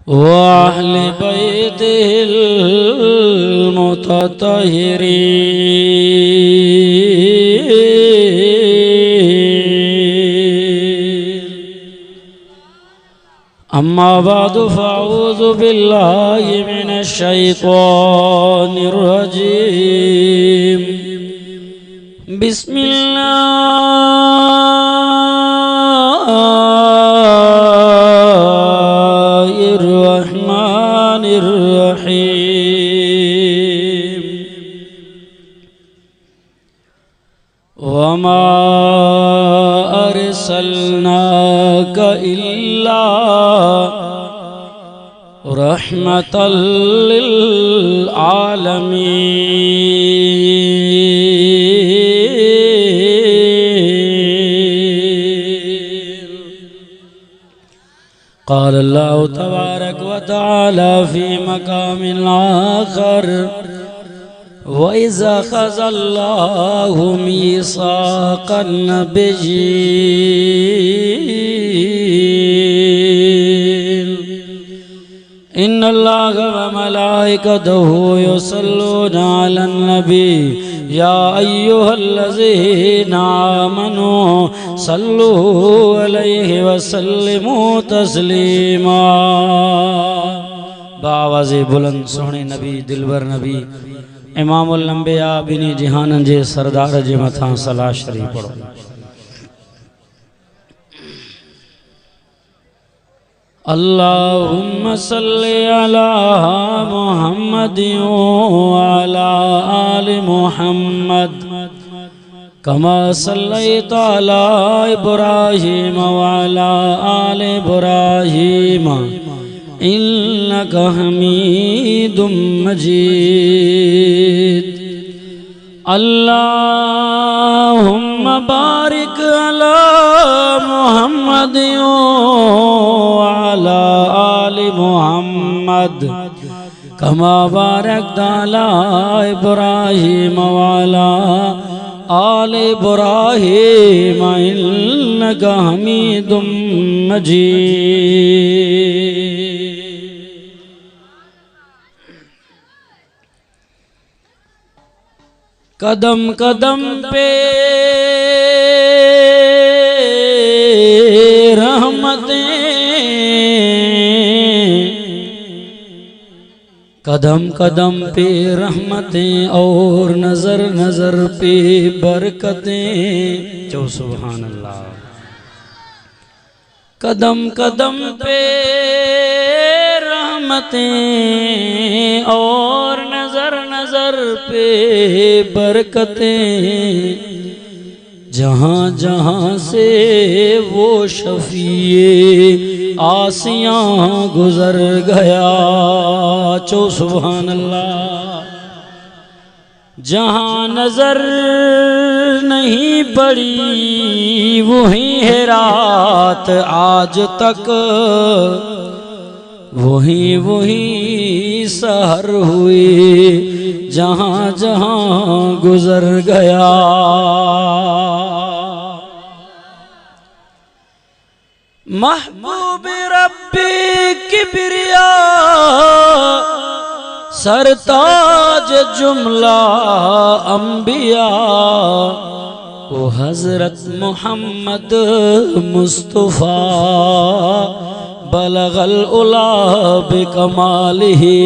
वअहल बैतिल मुतत्तहिरीन। अम्मा बादु फ़अऊज़ु बिल्लाहि मिनश शैतानिर रजीम। बिस्मिल्लाहिर रहमानिर रहीम। वमा अर्सलनाका इल्ला रहमतल लिल आलमीन। क़ाल अल्लाहु तबारक व तआला फ़ी मक़ामिल आख़र वइज़ा ख़ज़ल्लाहु मीसाक़न नबिय्यीन। इन्नल्लाह व मलाइकतहु युसल्लूना अलन नबी या अय्युहल्लज़ीना आमनू सल्लू अलैहि व सल्लिमू तस्लीमा। बावाज़े बुलंद सोहणे नबी दिलबर नबी इमामुल अंबिया बिनी जिहानन जे सरदार जे मथां सलाह शरीफ पढ़ो। अल्लाहुम्मा सल्लि अला मुहम्मदिन व अला आलि मुहम्मद कमा सल्लैता अला इब्राहीम व अला आलि इब्राहीम इन्नका हमीदुम मजीद। अल्लाहुम्मा बारिक अला मुहम्मद व अला आलि मुहम्मद कमा बारकता अला इब्राहीम व अला आलि इब्राहीम इन्नका हमीदुम मजीद। कदम कदम पे रहमतें, कदम कदम पे रहमतें और नजर नजर पे बरकतें। जो सुभान अल्लाह। कदम कदम पे रहमतें और नजर नजर पे बरकतें। जहाँ जहाँ से वो शफीए आसियाँ गुजर गया। चो सुभान अल्लाह। जहाँ नजर नहीं पड़ी वही है रात आज तक, वही वही सहर हुई जहाँ जहाँ गुजर गया। महबूब रब्बी किबरिया सरताज जुमला अंबिया ओ हजरत मोहम्मद मुस्तफ़ा बलगल उला बिकमालिही।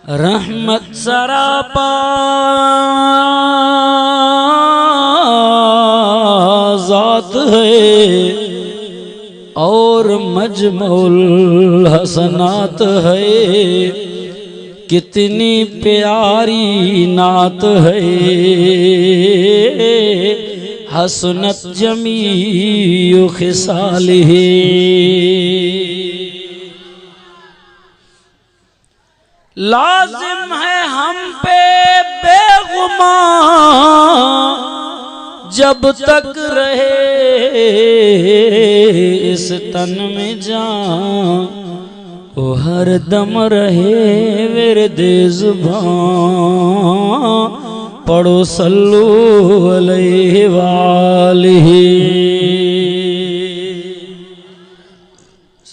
रहमत सरापा ज़ात है और मजमुल हसनात है। कितनी प्यारी नात है हसनत जमीउ खिसालिही। लाजिम है हम पे बेगुमान जब तक रहे इस तन में जान, ओ हर दम रहे विरदे ज़ुबान पढ़ो सल्लू अलैहि वालिही।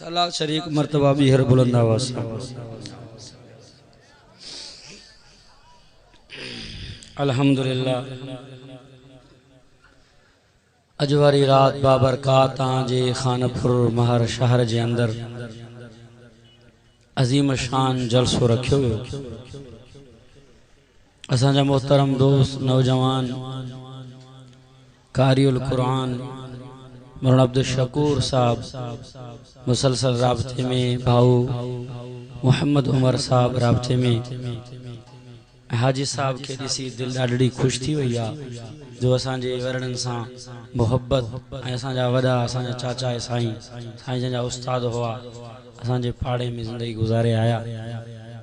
सलात शरीक मर्तबा भी हर बुलंद आवाज से अल्हम्दुलिल्लाह। अजवारी रात बाबरकात जे खानपुर महर शहर जे अंदर अजीम शान जलसो रखियो वियो। असांजा मोहतरम दोस्त नौजवान कारियुल कुरान मौलाना अब्दुल शकूर साहब मुसलसल राबते में, भाऊ मोहम्मद उमर साहब राबते में, हाजी साहब के ॾिसी दिल ॾाढी खुश थी वई आहे जो असांजे वरड़नि सां मोहब्बत ऐं असांजा वॾा असांजा चाचा साईं साईं जन जा उस्ताद हुआ असांजे पाड़े में ज़िंदगी गुज़ारे आया।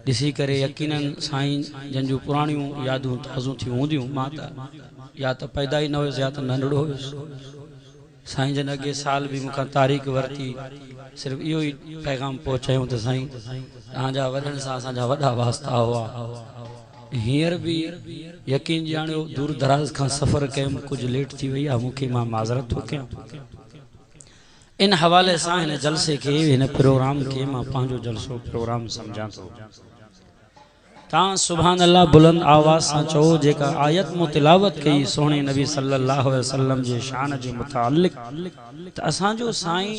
ॾिसी करे यकीनन साईं जन जूं पुराणियूं यादूं ताज़ियूं थी हूंदियूं। मां त या त पैदा ई न हुयुसि या त नंढड़ो हुयुसि। साईं जन अॻे साल भी मूंखां तारीख़ वरिती, सिर्फ़ु इहो ई पैगाम पहुचायूं त साईं तव्हांजा वॾनि सां असांजा वॾा वास्ता हुआ। हींअर भी यकीन ॼाणियो दूर दराज खां सफ़र कयुम, कुझु लेट थी वई आहे, मूंखे मां माज़रत थो कयां। इन हवाले सां हिन जलसे खे हिन प्रोग्राम खे मां पंहिंजो जलसो प्रोग्राम सम्झां थो। तव्हां सुभान अल्लाह बुलंद आवाज़ सां चओ जेका आयत मूं तिलावत कई सोणे नबी सल्लल्लाहु अलैहि वसल्लम जे शान जे मुतालिक त असांजो साईं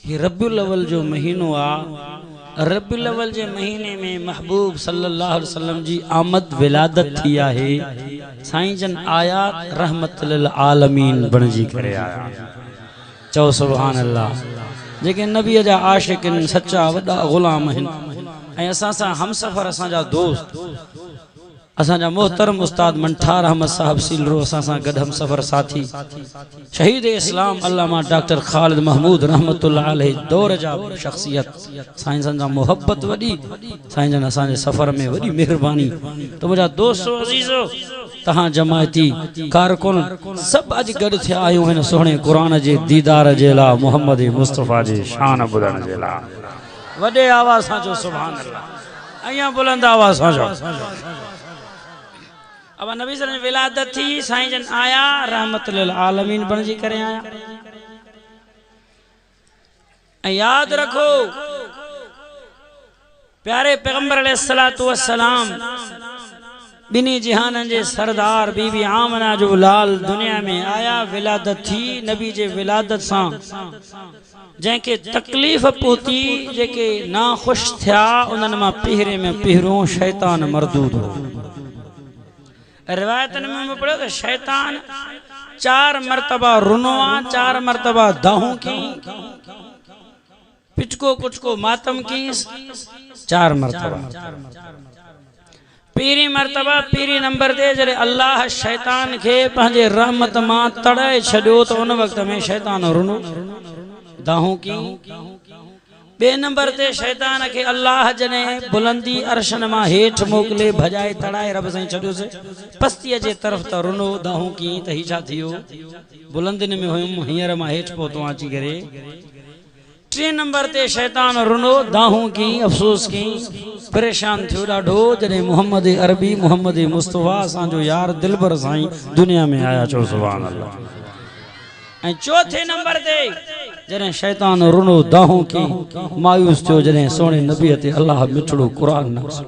ही रबियुल अव्वल जो महीनो आहे। रबियुल अव्वल जे महीने में महबूब सल्लल्लाहु अलैहि वसल्लम जी आमद विलादत थी आहे। साईं जन आयात रहमत लिल आलमीन बणजी करे आया। चओ सुभान अल्लाह। जेके नबीअ जा आशिक आहिनि, सच्चा वॾा ग़ुलाम आहिनि ऐं असां सां हमसफ़र असांजा दोस्त असांजा मोहतरम उस्ताद मंठार अहमद साहब सीलरो असां सां गॾु हमसफ़र साथी शहीद इस्लाम अल्लामा डॉक्टर ख़ालिद महमूद रहमतुल्लाह अलैहि दौर जा शख्सियत साईं जन जा मोहब्बत वॾी, साईं जन असांजे सफ़र में वॾी महिरबानी। त मुंहिंजा दोस्तो अज़ीज़ो तहां जमायती कारकुन सभु अॼु गॾु थिया आहियूं हिन सुहिणे क़ुरान जे दीदार जे लाइ, मोहम्मद मुस्तफ़ा जी शान ॿुधण जे लाइ। वॾे आवाज़ सां चओ सुभान अल्लाह। अञा बुलंद आवाज़ सां चओ। अब नबी सल्लल्लाहु अलैहि वसल्लम विलादत थी, साईं जन आया, रहमत लिल आलमीन बणजी करे आया। ऐं याद रखो प्यारे पैगंबर अलैहिस्सलातु वस्सलाम बिनी जिहानन जे सरदार बीबी आमना जो लाल दुनिया में आया। विलादत थी, नबी जे विलादत सां जंहिंखे तकलीफ़ पहुती, जेके ना खुश थिया, उन्हनि मां पहिरे में पहिरों शैतान मरदूद हो। रिवायतन में पढ़ो तो शैतान 4 मरतबा रुनो, 4 मरतबा दाहू की, पिचको कुचको मातम की, 4 मरतबा। पीरी मरतबा पीरी नंबर ते जरे अल्लाह शैतान के पंहिंजे रहमत मां तड़ाए छॾियो तो उन वक्त में शैतान रुनो दाहू की। बे नंबर ते शैतान के अल्लाह जने बुलंदी अर्शन मां हेठ मोकले भजाए तड़ाए रब साईं छॾियो से पस्तीअ जे तरफ त रुनो दाहू की त ही छा थियो बुलंदिन में हुयम, हींअर मां हेठ पहुतो अची करे। 3 नंबर ते शैतान रुनो दाहू की, अफसोस की, परेशान थियो ॾाढो जॾहिं मोहम्मद अरबी मोहम्मद मुस्तफ़ा असांजो यार दिलबर साईं दुनिया में आया। चओ सुभान अल्लाह। ऐं 4थे नंबर ते जॾहिं शैतान रुनो दाहू की, मायूस थियो जॾहिं सोणे नबी ते अल्लाह मिठड़ो क़ुरान नाज़िल।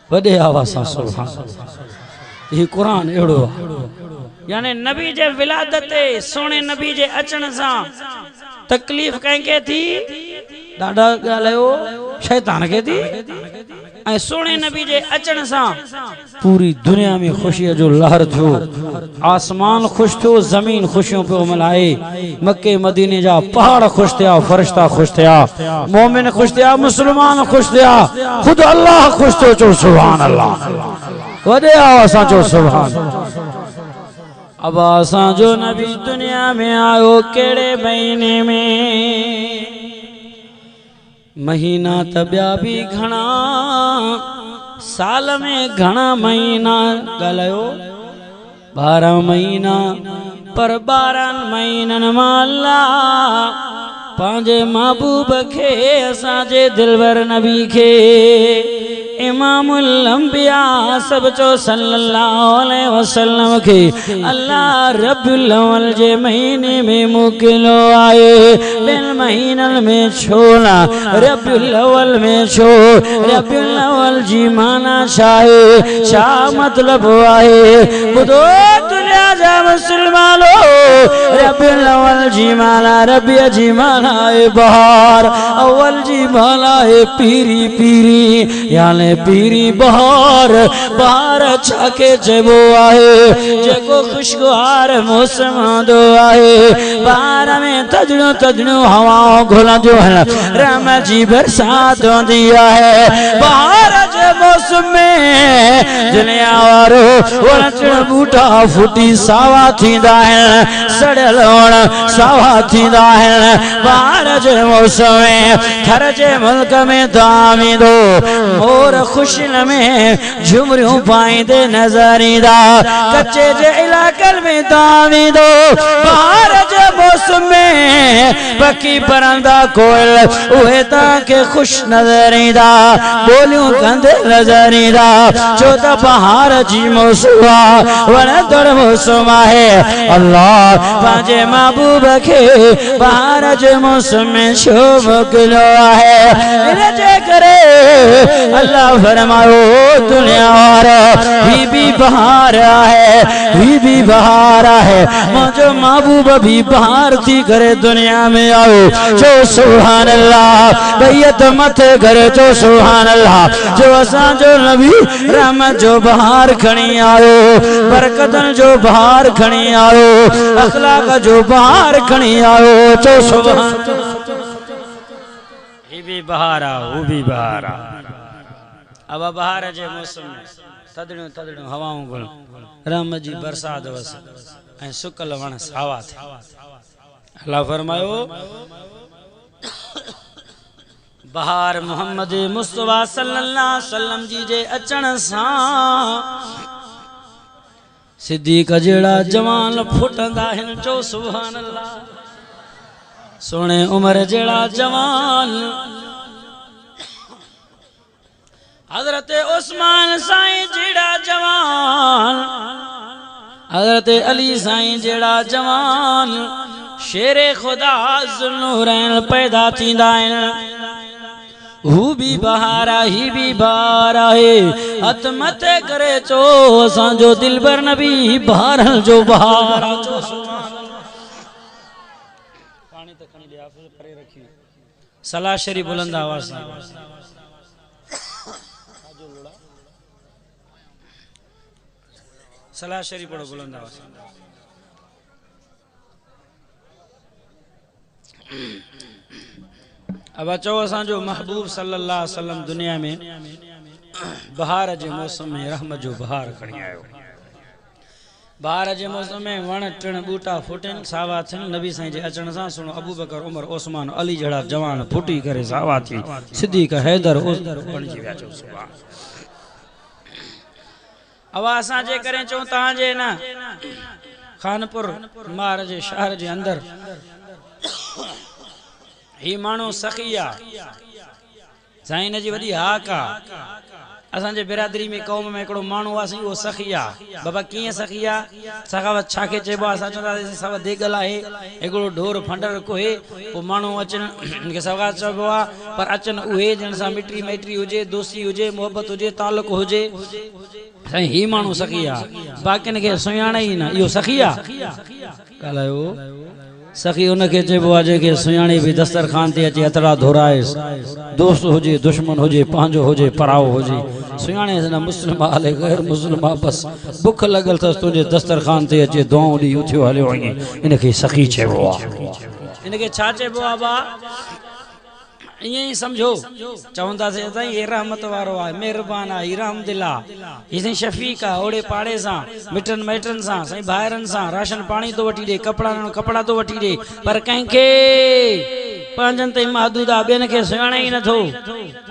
वॾे आवाज़ सां सुभान अल्लाह। ही क़ुरान अहिड़ो आहे, यानी नबी जे विलादत ते सोणे नबी जे अचण सां तकलीफ़ कंहिंखे थी, ॾाढा ॻाल्हायो शैतान खे थी, ऐं सोणे नबी जे अचण सां पूरी दुनिया में ख़ुशीअ जो लहर थियो। आसमान ख़ुशि थियो, ज़मीन ख़ुशियों पियो मल्हाए। मके मदीने जा पहाड़ ख़ुशि थिया, फरिश्ता ख़ुशि थिया, मोमिन ख़ुशि थिया, मुस्लमान ख़ुशि थिया, ख़ुदि अल्लाह ख़ुशि थियो। चओ सुभान अल्लाह। वॾे आवाज़ सां चओ सुभान। अब असांजो नबी दुनिया में आयो कहिड़े महीने में? महीना त ॿिया बि घणा, साल में घणा महीना ॻाल्हायो, 12 महीना, पर 12 महीननि मां अल्लाह पंहिंजे महबूब खे असांजे दिलवर नबी खे इमामुल अंबिया सब चो सल्लल्लाहु अलैहि वसल्लम के अल्लाह रब्बुल अव्वल जे महीने में मोकिलो आए। बिन महीनन में छोला रब्बुल अव्वल में छो रब्बुल अव्वल जी माना शाहे शाह मतलब आए। बुधो दुनिया जा मुसलमानो रब्बुल अव्वल जी माना रब्बी जी माना है बहार अव्वल जी माना है पीरी पीरी याने पीरी बहार बहार अच्छा के जबो आए जेको खुशगवार मौसम दो आए। बहार में तजणो तजणो हवाओं घुला जो है राम जी बरसात दिया है। बहार जे मौसम में दुनिया वारो वणचण बूटा फूटी सावा थींदा है सड़ल वण सावा थींदा है। बहार जे मौसम में थर जे मुल्क में दामी दो मोर खुशिन में झुमरियूं पाईंदे नजर ईंदा कच्चे जे इलाकन में दामी दो। बहार जे मौसम में पखी परंदा कोयल उहे ताके खुश नजर ईंदा बोलियूं कंदे नजर ईंदा। छो त बहार जी मौसम वणंदड़ मौसम आहे। अल्लाह पंहिंजे महबूब खे बहार जे मौसम में छो मोकिलियो आहे। इन जे करे अल्लाह फरमायो दुनिया वारा ही भी बहार आहे ही भी बहार आहे। मुंहिंजो महबूब भी बहार थी करे दुनिया में आओ जो सुभान अल्लाह बैयत मथे करे जो सुभान अल्लाह। जो असांजो नबी रहमत जो बहार खणी आयो बरकतन जो बहार खणी आयो अखलाक जो बहार खणी आयो जो सुभान ही भी बहारा वो भी बहारा। अब बहार जे मौसम में तदड़ियों तदड़ियों हवाओं गुल राम जी बरसात वस ऐं सुकल वण सावा थे। अल्लाह फरमायो बहार मोहम्मद मुस्तफा सल्लल्लाहु अलैहि वसल्लम जी जे अचण सां सिद्दीक जड़ा जवान फुटंदा हिन जो सुभान अल्लाह। सोने उमर जड़ा जवान हजरत उस्मान साईं जड़ा जवान हजरत अली साईं जड़ा जवान शेरे खुदा ज़ुल्नूरैन पैदा थींदा आहिनि। हू भी बहारा ही भी बहारा है। हथ मथे करे चो असांजो दिलबर नबी बहार जो बहारा चो पानी तो खणी दे आप परे रखी सलाह शरीफ बुलंद आवाज से सलाह शरीफ पढ़ो बुलंद आवाज से। अब अचो असांजो महबूब सल्लल्लाहु अलैहि वसल्लम दुनिया में बहार जे मौसम में रहमत जो बहार खणी आयो। बहार जे मौसम में वण टिण बूटा फुटन सावा थियन नबी साईं जे अचण सां सुनो अबू बकर उमर उस्मान अली जड़ा जवान फुटी करे सावा थी सिद्दीक हैदर बणजी विया जो सुभान। अब असां जे करे चो तां जे ना खानपुर मार जे शहर जे अंदर ही मानो सखिया साईं जी वडी हाका असांजे बिरादरी में कौम में एकड़ो मानो आसी वो सखिया बाबा किए सखिया सखावत छाके चेबो असा चोदा सब देगल आहे एकड़ो ढोर फंडर कोहे वो मानो अचन के सगा चबो पर अचन उहे जन सा मिट्री मैट्री हुजे दोस्ती हुजे मोहब्बत हुजे ताल्लुक हुजे साईं ही मानो सखिया बाकिन के सुयाणे ही ना यो सखिया कलायो सखी उनके चेबो आहे के सुयाणी भी दस्तरखान ते अचे अतड़ा धोराए दोस्त होजे दुश्मन होजे पांजो होजे पराओ होजे सुयाणे न मुस्लिम आले गैर मुस्लिम बस भूख लगल थस तुझे दस्तरखान ते अचे दुआऊं दी उथियो हलियो इनके सखी चेबो आहे। इनके छा चेबो आहे बा ये समझो चवंदा से ताई ये रहमत वारो आहे मेहरबान आहे रहमदिल आहे इसे शफीक आहे ओड़े पाड़े सा मिटन मैटन सा सही भाइरन सा राशन पानी तो वठी दे कपड़ा तो वठी दे पर कंखे पंजन ते महदूद आहे बेन के सुयाणे ही नथो।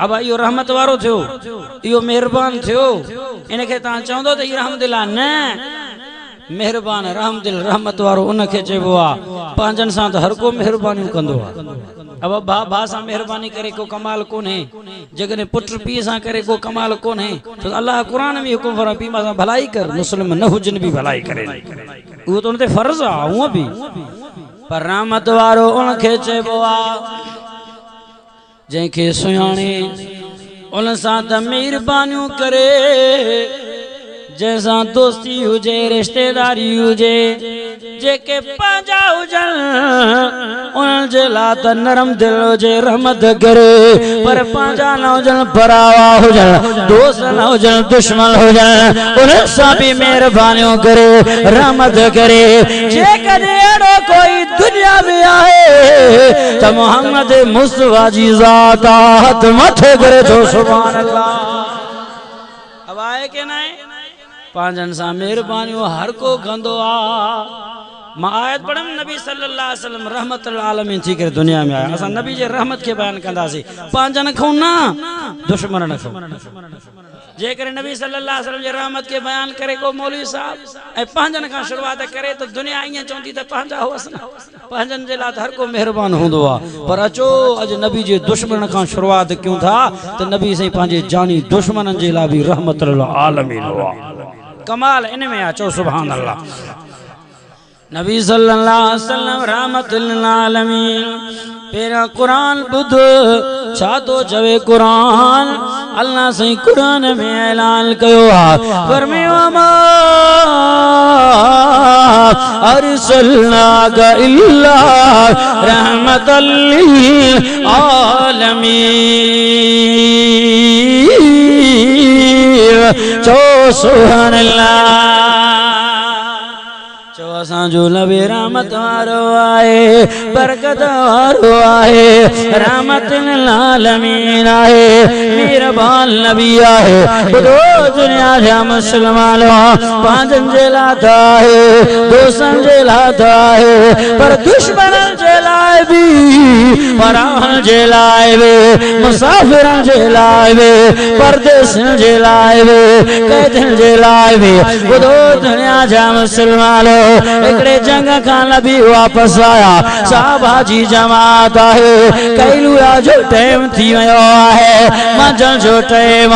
अब यो रहमत वारो थियो यो मेहरबान थियो इनके ता चवंदो त रहमदिल आहे न मेहरबान रहमदिल रहमत वारो उनके चेबो आहे पंजन सा त हर को मेहरबानी कंदो आहे। अब भा सां मेहरबानी करे को कमाल कोन्हे जगने पुत्र पी सां करे को कमाल कोन्हे तो अल्लाह कुरान में हुकुम फरमा पी सां भलाई कर मुस्लिम न हुजन भी भलाई करे वो तो उनते फर्ज आ वो भी पर रहमत वारो उनखे चइबो आ जंहिंखे सुञाणे उन सां त मेहरबानियूं करे जैसा दोस्ती हुजे रिश्तेदारी हुजे जेके पंहिंजा हुजनि उन्हनि जे लाइ त नरम दिल हुजे रहमत करे पर पंहिंजा न हुजनि परावा हुजनि दोस्त न हुजनि दुश्मन हुजनि उन्हनि सां बि महिरबानियूं करे रहमत करे जेकॾहिं अहिड़ो कोई दुनिया में आहे त मोहम्मद मुस्तफा जी ज़ात हथ मथे करे जो सुभान अल्लाह अब आहे के ना पांजन सा मेहरबानियों हर को गंदो आ मां आयत पढ़म नबी सल्लल्लाहु अलैहि वसल्लम रहमतुल आलमीन थी करे दुनिया में आया असा नबी जे रहमत के बयान कंदासी पांजन खो ना दुश्मन न खो जे करे नबी सल्लल्लाहु अलैहि वसल्लम जे रहमत के बयान करे को मौलवी साहब ए पांजन का शुरुआत करे तो दुनिया इया चोंदी त पांजा होस ना पांजन जे ला हर को मेहरबान हुंदो आ पर अचो अज नबी जे दुश्मन का शुरुआत क्यों था तो नबी सही पांजे जानी दुश्मनन जे ला भी रहमतुल आलमीन हुआ कमाल इनमें अचो सुभान अल्लाह नबी सल्लल्लाहु अलैहि वसल्लम रहमतुल आलमीन पेरा कुरान बुध छा तो चवे कुरान अल्लाह सही कुरान में ऐलान कयो आ फरमायो मा अरसलनाका इल्ला रहमतल लिल आलमीन चो सुभान अल्लाह जो नबी रहमत वारो आए बरकत वारो आए रहमतुल आलमीन आए मेहरबान नबी आए दो दुनिया जा मुसलमान पांजन जे लाता है दोस्तन जे लाता है पर दुश्मनन जे लाए भी पराहन जे लाए वे मुसाफिरन जे लाए वे परदेसन जे लाए वे कैदन जे लाए वे दो दुनिया जा मुसलमान एकड़े जंग का नबी वापस आया साहबा जी जमात है कैलुआ जो टाइम थी वयो है मंझंदि जो टाइम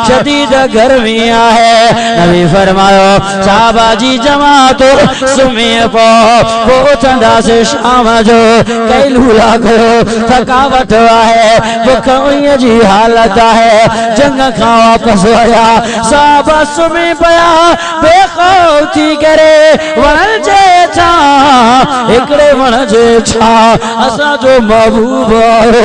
शदीद गर्मी है नबी फरमायो साहबा जी जमात सुम्ही पो उथंदा से शाम जो कैलुआ कयो थकावट है बुख उईअ जी हालत है जंग का वापस आया साहबा सुम्ही पया बेखौफ थी करे जे छा एकड़े वण जे छा असा जो महबूब आयो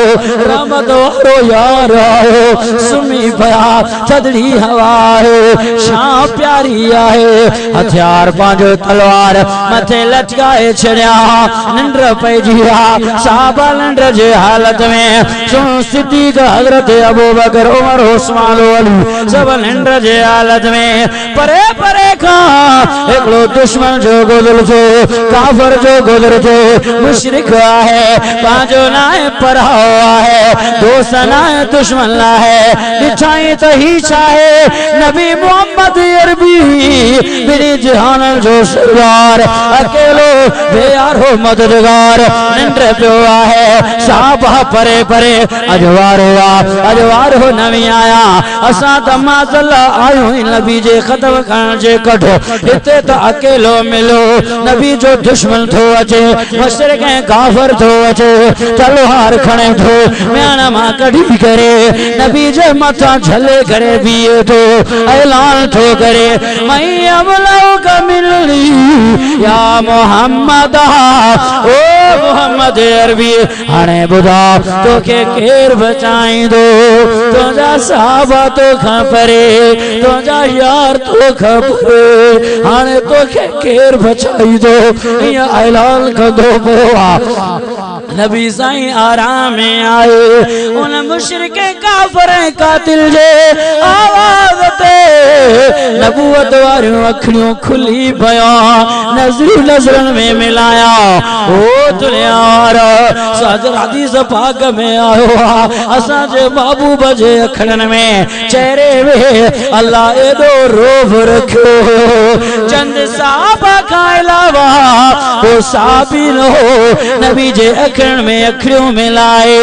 रहमत वारो यार आयो सुम्ही पया थदड़ी हवा है शाम प्यारी आहे हथियार पांजो तलवार मथे लटकाए छड़िया निंड पइजी आ साहबा निंड जे हालत में सुन सिद्दीक हजरत अबू बकर उमर उस्मान अली सब निंड जे हालत में परे परे का एकड़ो दुश्मन जो गुजर थे काफर जो गुजर थे मुशरिक है पांचो नाए पढ़ाओ है दोस्त नाए दुश्मन ला है निछाई तो ही चाहे नबी मोहम्मद अरबी मेरे जहान जो सरदार अकेलो बेयारो मददगार निंड पियो है साहबा परे परे अजवार हो नवी आया असा त माजल आयो नबी जे खत्म करण जे कढो इते त अकेलो मिलो नबी जो दुश्मन थो अचे मुशरिक काफर थो अचे तलवार खणे थो म्यान मां कढी करे नबी जे मथा झले करे बीए थो ऐलान थो करे मई अबलाउ का मिलनी या मोहम्मद ओ मोहम्मद अरबी हाणे बुधा तोखे केर बचाईंदो तुंहिंजा साहबा तोखां परे तुंहिंजा यार तोखां परे हाणे तोखे केर बचाईंदो इया ऐलान कंदो पियो नबी साईं आराम में आए उन मुशरिक काफर कातिल जे आवाज ते नबूवत वारियूं अखियूं खुली पया नजरन में मिलाया ओ दुनिया वारा साजर हदीस पाक में आयो असा जे महबूब जे अखियुनि में चेहरे में अल्लाह एडो रोब रखियो चंद साहबा का अलावा वो साबी न हो नबी जे अख अखियों में अखियों मिलाए,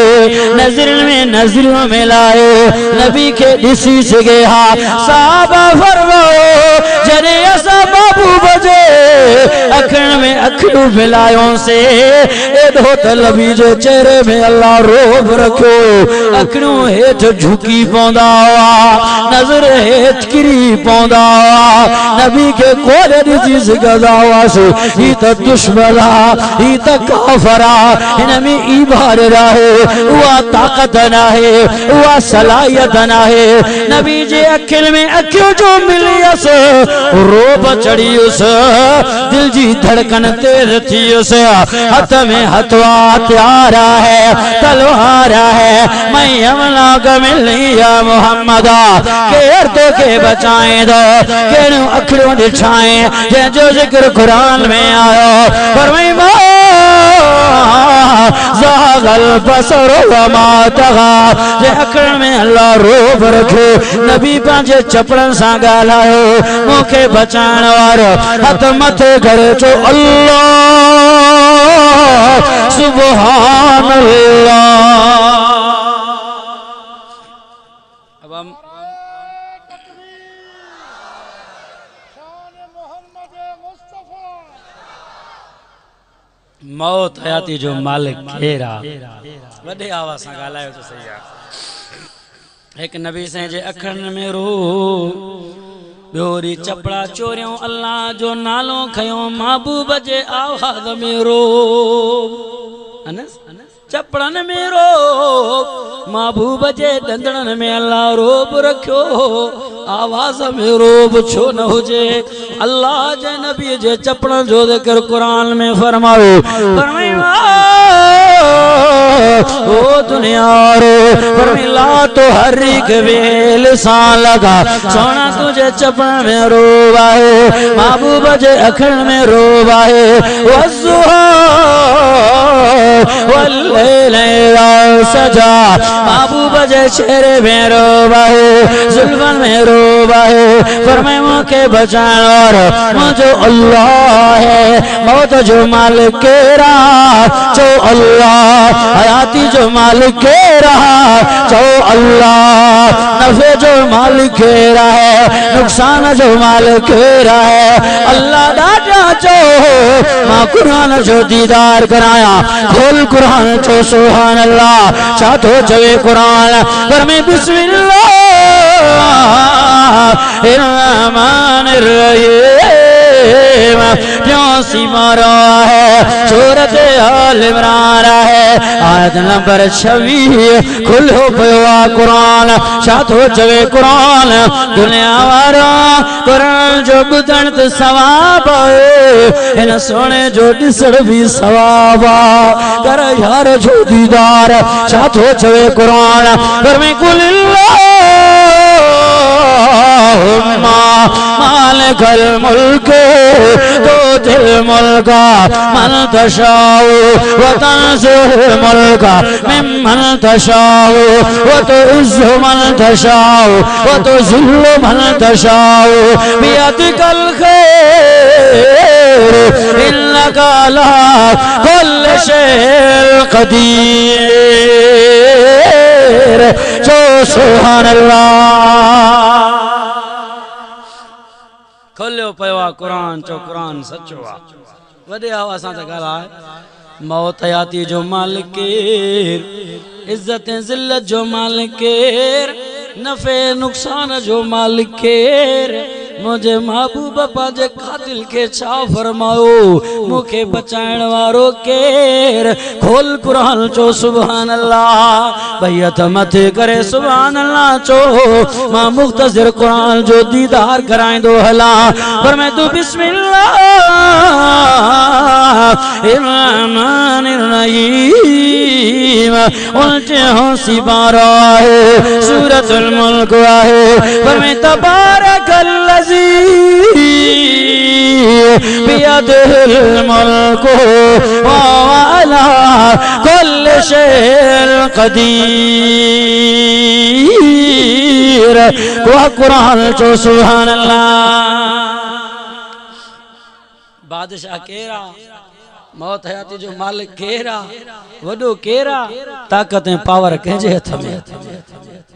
नजर में नजरों मिलाए, नबी के दिसी से गया साहबा फरमाओ जने ऐसा बाबू बजे अखियों में अखियों मिलायों से एडो तलबी जो चेहरे में अल्लाह रोब रखो, अखियों हेठ झुकी पौंदा नजर हेठ गिरी पौंदा, नबी के कोले दिसी से गजावा से ही तो दुश्मना ही तो काफरा, इनमें ईमान रहे वह ताकत ना है वह सलाहियत ना है। नबी जे अखिल में अखियों जो मिली उस रोब चढ़ी उस दिल जी धड़कन तेज थी उस हाथ में हथवा त्यारा है तलवार है मैं हमला का मिली या मोहम्मदा केर तो के बचाए दो केनू अखियों दिखाए जे जो जिक्र कुरान में आयो पर मैं ज़ागल बसर वमा तगा जे अखियों में अल्लाह रोब रखे। नबी पंहिंजे चपड़न सां ॻाल्हायो मूंखे बचाइण वारो हथ मथे करे चो अल्लाह सुभान अल्लाह। अब हम मौत हयाती जो मालिक केरा वॾे आवाज़ सां ॻाल्हायो त सही आहे। एक नबी से जे अखियुनि में रो ॿियोरी चपड़ा चोरियों अल्लाह जो नालो खयो महबूब जे आवाज़ में रो चपड़न में रो महबूब जे दंदड़न में अल्लाह रोब रखो आवाज़ में रोब छो न हुजे। अल्लाह जे नबी जे चपड़न जो जिक्र कुरान में फरमायो ओ दुनिया रो फरमिला तो हर एक वेल सा लगा सोना तुझे चपड़ में रोबा है महबूब जे अखियुनि में रोबा है वज़ुहा वल्लैला सजा महबूब जे चेहरे में रोबा है जुल्फन में रोबा है फरमाए मुझे बचाने और मुझे अल्लाह है मौत जो मालिक केरा जो अल्लाह हयाती जो मालिक केरा जो अल्लाह नफे जो मालिक केरा है नुकसान जो मालिक केरा है अल्लाह दादा जो मां कुरान जो दीदार कराया खोल कुरान जो सुभान अल्लाह चातो चवे कुरान पर मैं बिस्मिल्लाह रहमानिर रहीम प्यासी मारा है सूरत आल इमरान है आयत नंबर 26 खुलो पया कुरान छातो चवे कुरान दुनिया वारा कुरान जो बुधण त सवाब है इन सोने जो दिसण भी सवाब कर यार जो दीदार छातो चवे कुरान पर मैं कुलिल्लाह मालिकल मुल्क तो दिल मुल्का मन तशाओ व तंज़िल मुल्का मिम्मन तशाओ व तुइज़्ज़ु मन तशाओ व तुज़िल्लु मन तशाओ बियदिकल खैर इन्नका अला कुल्लि शैइन क़दीर जो सुभान अल्लाह खोलियो पियो आहे कुरान चो कुरान सचो आहे वॾे आवाज़ सां त ॻाल्हाए मौत हयाती जो मालिक केर इज़्ज़त ज़िल्लत जो मालिक केर नफ़े नुक़सान जो मालिक केर मुझे महबूब पंहिंजे कातिल के छा फरमायो मूंखे बचाइण वारो केर खोल कुरान चो सुभान अल्लाह भैया त मथे करे सुभान अल्लाह चो मां मुख्तसिर कुरान जो दीदार कराईंदो हला पर मैं तू बिस्मिल्लाह रहमानिर रहीम उल्टे होसी बारा है सूरतुल मुल्क है पर मैं तबारकल्लज़ी बियदिहिल मुल्कु व अला कुल्लि शैइन क़दीर वह कुरान चो सुभान अल्लाह। बादशाह केरा मौत हयाती जो मालिक केरा वडो केरा ताकत ऐं पावर कंहिंजे हथ में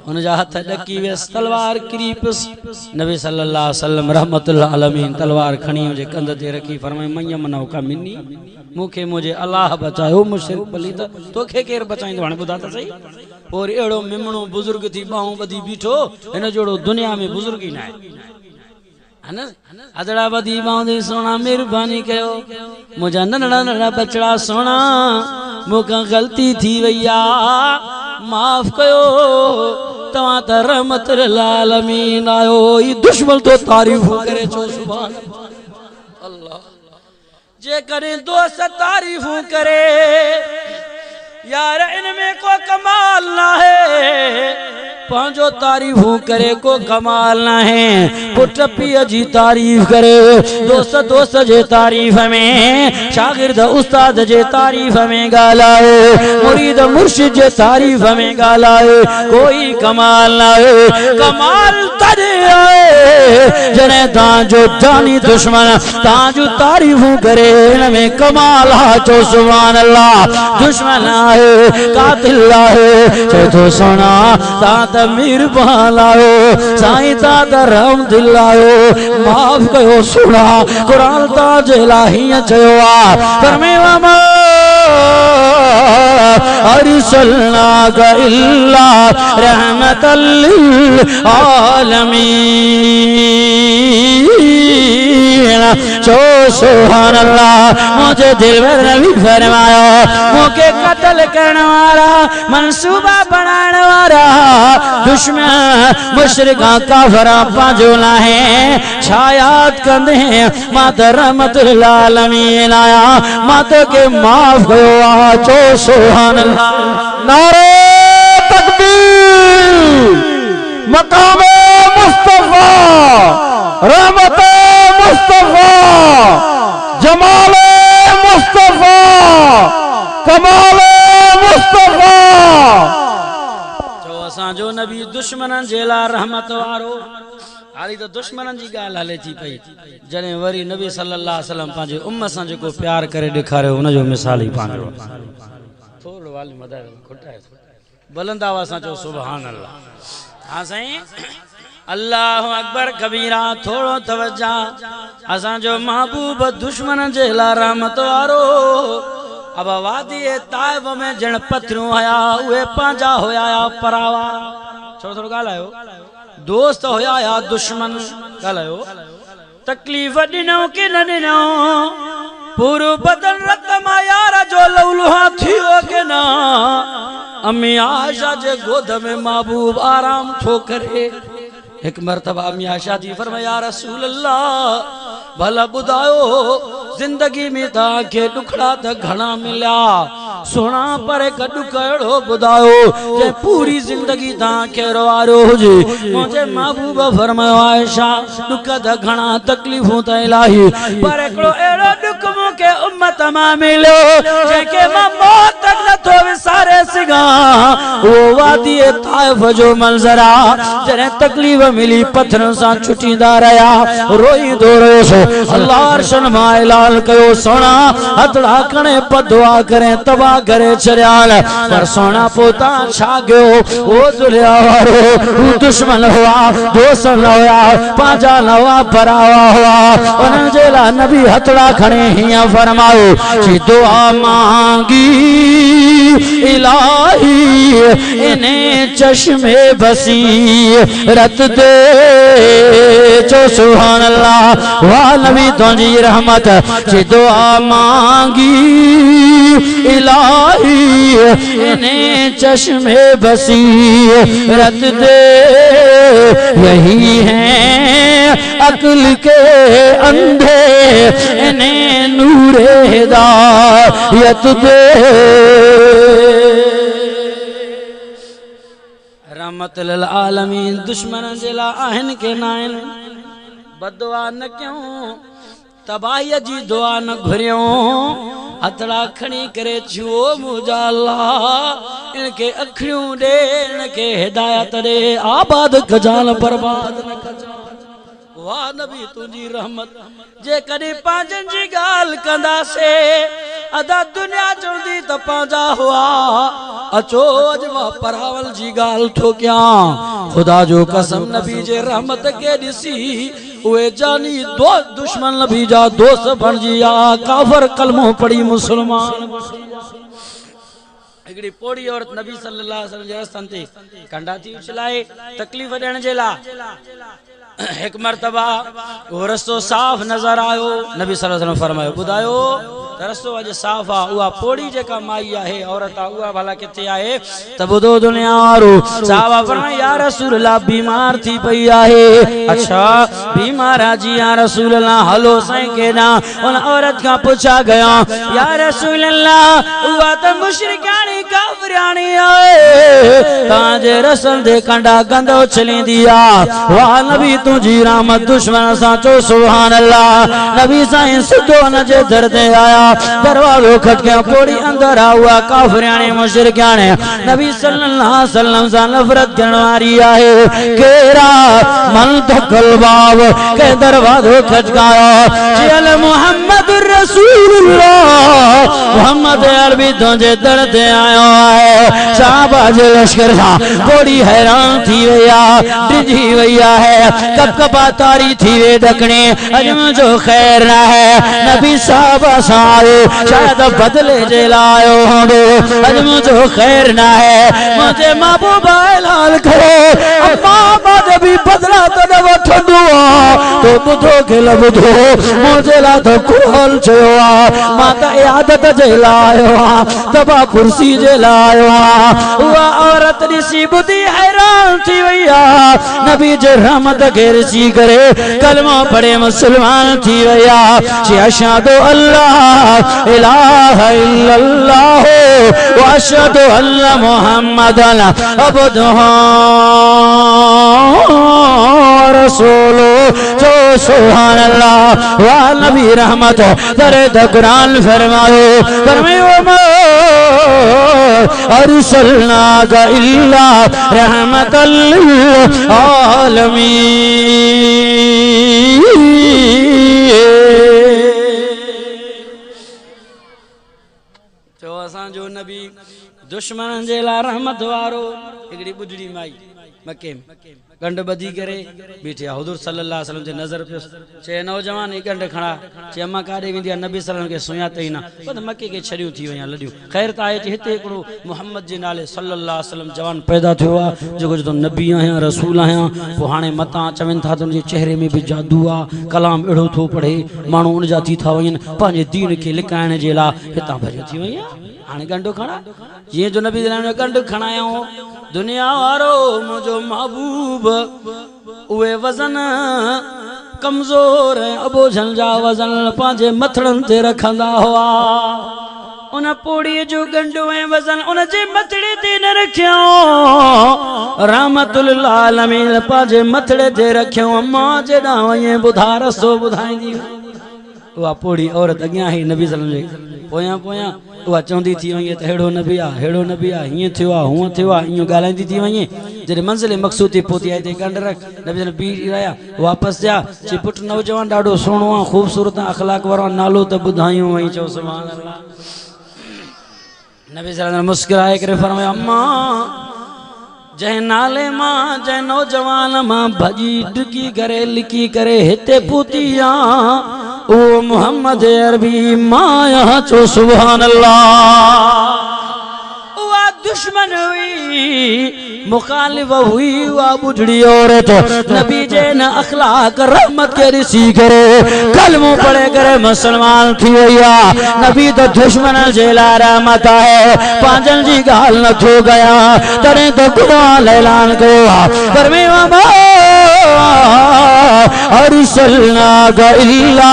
उन जा हथ ॾकी वियसि तलवार किरी पियसि नबी सल्लल्लाहु अलैहि वसल्लम रहमतुल आलमीन तलवार खणी हुनजे कंध ते रखी फरमाई मय्यम नौका मिनी मूंखे मुंहिंजे अलाह बचायो मुशरिक पलीत तोखे केरु बचाईंदो हाणे ॿुधा त सही और अहिड़ो मिमणो बुज़ुर्ग थी ॿाहूं ॿधी बीठो हिन जहिड़ो दुनिया में बुज़ुर्ग ई न आहे अदड़ा बदी बांधी सोना मेहरबानी कयो मुझा नंढड़ा नंढड़ा बचड़ा सोना मूंखां गलती थी वई आ माफ कयो तव्हां त रहमतुल आलमीन आयो ई दुश्मन तो तारीफ करे चो सुभान अल्लाह जे करे दोस्त तारीफ करे यार इनमें को कमाल ना है पांचो तारीफू करे को कमाल ना है पुट पीअ जी तारीफ करे दोस्त दोस्त जे तारीफ में शागिर्द उस्ताद जे तारीफ में गालाए मुरीद मुर्शिद जे तारीफ में गालाए कोई कमाल ना है कमाल तदे आए जने तांजो जानी दुश्मन तांजो तारीफू करे इनमें कमाल हा चो सुभान अल्लाह दुश्मन आए कातिल आए चो सोना ता मेहरबान लायो साईं ता रहम दिल लायो माफ कयो सुना कुरान ता जे लाही चयो आ फरमाया मा अरसलनाक इल्ला रहमतल लिल आलमीन चो सुभान अल्लाह मुझे दिल में नबी फरमाया मुझे कत्ल करने वाला मंसूबा बनाने वाला दुश्मन मुशरिका काफरा पांजो लाहे छायात कंदे मात रहमतुल आलमीन आया मात के माफ कयो आ चो सुभान अल्लाह नारे तकबीर मकाम मुस्तफा रहमत मुस्तफा जमाल मुस्तफा कमाल मुस्तफा जो नबी दुश्मनन जेला रहमत वारो हाली तो दुश्मनन जी गाल हले थी पई जने वरी नबी सल्लल्लाहु अलैहि वसल्लम पांजे उम्मत सां जेको प्यार करे ॾेखारियो उन जो मिसाल ही पांजो थोड़ो वाली मदद खुटाए बुलंद आवाज सां चो सुभान अल्लाह हां साईं अल्लाह अकबर कबीरा थोड़ो तवज्जा असां जो महबूब दुश्मनन जेला रहमत वारो अब वादी ताइब में जण पथरियूं हुया उहे पंहिंजा हुया परावा छो थोरो ॻाल्हायो दोस्त हुया दुश्मन ॻाल्हायो तकलीफ़ ॾिनो कि न ॾिनो पूरो बदन रत मां यार जो लौलुहा थियो कि न अम्मी आयशा जे गोद में महबूब आराम थो करे एक मरतबा अम्मी आयशा जी फरमाया या रसूल अल्लाह भला बुधायो जिंदगी में ताके दुखड़ा त घना मिल्या सोना पर एक दुख एड़ो बुधायो जे पूरी जिंदगी ताके रोवारो हुजे मुझे महबूब फरमायो आयशा दुख त घना तकलीफूं त इलाही पर एकड़ो एड़ो दुख मुके उम्मत मा मिलो जेके मां मौत तक न तो विसारे सगा वो वादी ताइफ जो मंजरा जने तकलीफ मिली पत्थरों सा छुटींदा रहा रोई दो रहो अल्लाह अर्शन मां ऐलान कयो सोना हथड़ा कणे पदुआ करे तबाह करे छड़ियाल पर सोना पोता छा गयो ओ दुनिया वारो दुश्मन हुआ दोस्त न हुआ पांजा न हुआ परावा हुआ उन जे ला नबी हथड़ा खणे हिया फरमायो कि दुआ मांगी इलाही इने चश्मे बसी रत दे चो सुभान अल्लाह वाह नबी तुझी रहमत से दुआ मांगी इलाही इन्हें चश्मे बसी रत दे यही हैं अक्ल के अंधे इन्हें नूरे हिदायत दे रहमतुल आलमीन दुश्मन जिला आहन के नाइन बदुआ न क्यों तबाही जी दुआ न घुरियो हथड़ा खणी करे छुओ मुझा अल्लाह इनके अखियूं दे इनके हिदायत दे आबाद खजान बर्बाद न खजान वाह नबी तुझी रहमत जे कदी पांचन जी गाल कंदा से अदा दुनिया चौंदी त पंहिंजा हुआ अचो अज मां परावल जी गाल थो क्या खुदा जो कसम नबी जे रहमत के दिसी उए जानी दो दुश्मन नबी जा दोस्त बन जिया काफर कलमो पड़ी मुसलमान हिकड़ी पोड़ी औरत नबी सल्लल्लाहु अलैहि वसल्लम जे रस्तन ते कंडा थी उछलाए तकलीफ देण जे ला एक मरतबा वो रस्तो साफ नजर आयो नबी सल्लल्लाहु अलैहि वसल्लम फरमायो बुधायो रस्तो अज साफ आ उआ पोड़ी जेका माई आहे औरत आ उआ भला किथे आहे त बुधो दुनिया वारो साहबा फरमाया या रसूल अल्लाह बीमार थी पई आहे अच्छा बीमार आ जी या रसूल अल्लाह हलो साईं केना उन औरत का पूछा गया या रसूल अल्लाह उआ त मुशरिकानी काफरानी आहे ताजे रसल दे कंडा गंदो चलींदी आ वाह नबी तुझी रहमत दुश्मन सा चो सुभान अल्लाह नबी साईं सिद्धो न जे दर ते आया दरवाजो खटके पोड़ी अंदर हुआ काफराने मुशरिकाने नबी सल्लल्लाहु अलैहि वसल्लम से नफरत करने वाली आहे केरा मन तो कलबाब के दरवाजो खटकाया चल मोहम्मद रसूलुल्लाह मोहम्मद अरबी तुझे दर ते आयो है साहबा जे लश्कर सा पोड़ी हैरान थी वया डिजी वया है कपकपा तारी थी वे डकने अज मुझो खैर ना है नबी साहबा सा शायद बदले जे लायो होंदो अज मुझो खैर ना है मुझे महबूबा ऐलान करो अम्मा बाद भी बदला तो न वठंदो तो बुधो के लबधो मुझे ला तो कुल छयो मां त आदत जे लायो तबा कुर्सी जे लायो उहा औरत दिसी बुधी हैरान थी वया नबी जे रहमत के रसी करे कलमा पढ़े मुसलमान थी वया अशहदु अल्लाह इलाहा इल्लल्लाह व अशहदु अन्न मुहम्मदन अब्दुहु रसूलुहु जो सुभान अल्लाह व नबी रहमत दर्द कुरान फरमायो अरसलनाका इल्ला रहमतल लिल आलमीन जो नबी दुश्मन जे ला रहमत वारो हिकड़ी बुजड़ी माई मक्के गंड बदी करे बीठे हुजूर सल्लल्लाहु अलैहि वसल्लम जे नजर पे चे नौजवान ही गंड खड़ा चे अम्मा काडे विंदी नबी सल्लल्लाहु अलैहि वसल्लम के सुया तई ना बद मक्के के छरियो थी वया लडियो खैर ता आहे हिते एकड़ो मोहम्मद जे नाले सल्लल्लाहु अलैहि वसल्लम जवान पैदा थियो आ जो जो नबी आया रसूल आया पो हाने मता चवन था तुन जे चेहरे में भी जादू आ कलाम एड़ो थो पढ़े मानो उन जा थी था वयन पांजे दीन के लिकाइण जे ला हिता भरियो थी वया हाने गंडो खड़ा ये जो नबी ने गंड खणायो दुनिया वारो मुझो महबूब उए वजन कमजोर है अबो झंझा वजन पांजे मथड़न ते रखंदा हुआ उन पोड़ी जो गंडो है वजन उन जे मथड़े ते न रखियो रहमतुल आलमीन पांजे मथड़े ते रखियो अम्मा जेडा वये बुधा रसो बुधाईंदी वा पोड़ी औरत अग्या ही नबी सल्लल्लाहु अलैहि वसल्लम पोया पोया वा चौंदी थी वई त हेड़ो नबी आ हिय थियो आ हुआ थियो आ इयो गालांदी थी वई जरे मंजिल मकसूद ते पोती आई ते गंड रख नबी ने बी रहा वापस जा चे पुट नौजवान डाडो सोणो आ खूबसूरत अखलाक वारो नालो त बुधायो वई चो सुभान अल्लाह नबी सल्लल्लाहु अलैहि वसल्लम मुस्कुराए करे फरमाया अम्मा जै नाले मां जै नौजवान मां भजी डुकी करे लिकी करे हिते पुतिया ओ मोहम्मद अरबी माया चो सुभान अल्लाह दुश्मन हुई मुखालिफ हुई वा बुढ़ड़ी औरत नबी जे न अखलाक रहमत के रिसी करे कलमो पढ़े करे मुसलमान थी वया नबी तो दुश्मन जे ला रहमत है पांजन जी गाल न थो गया तने तो कुरान ऐलान कयो परमेवा अरसलनाका इल्ला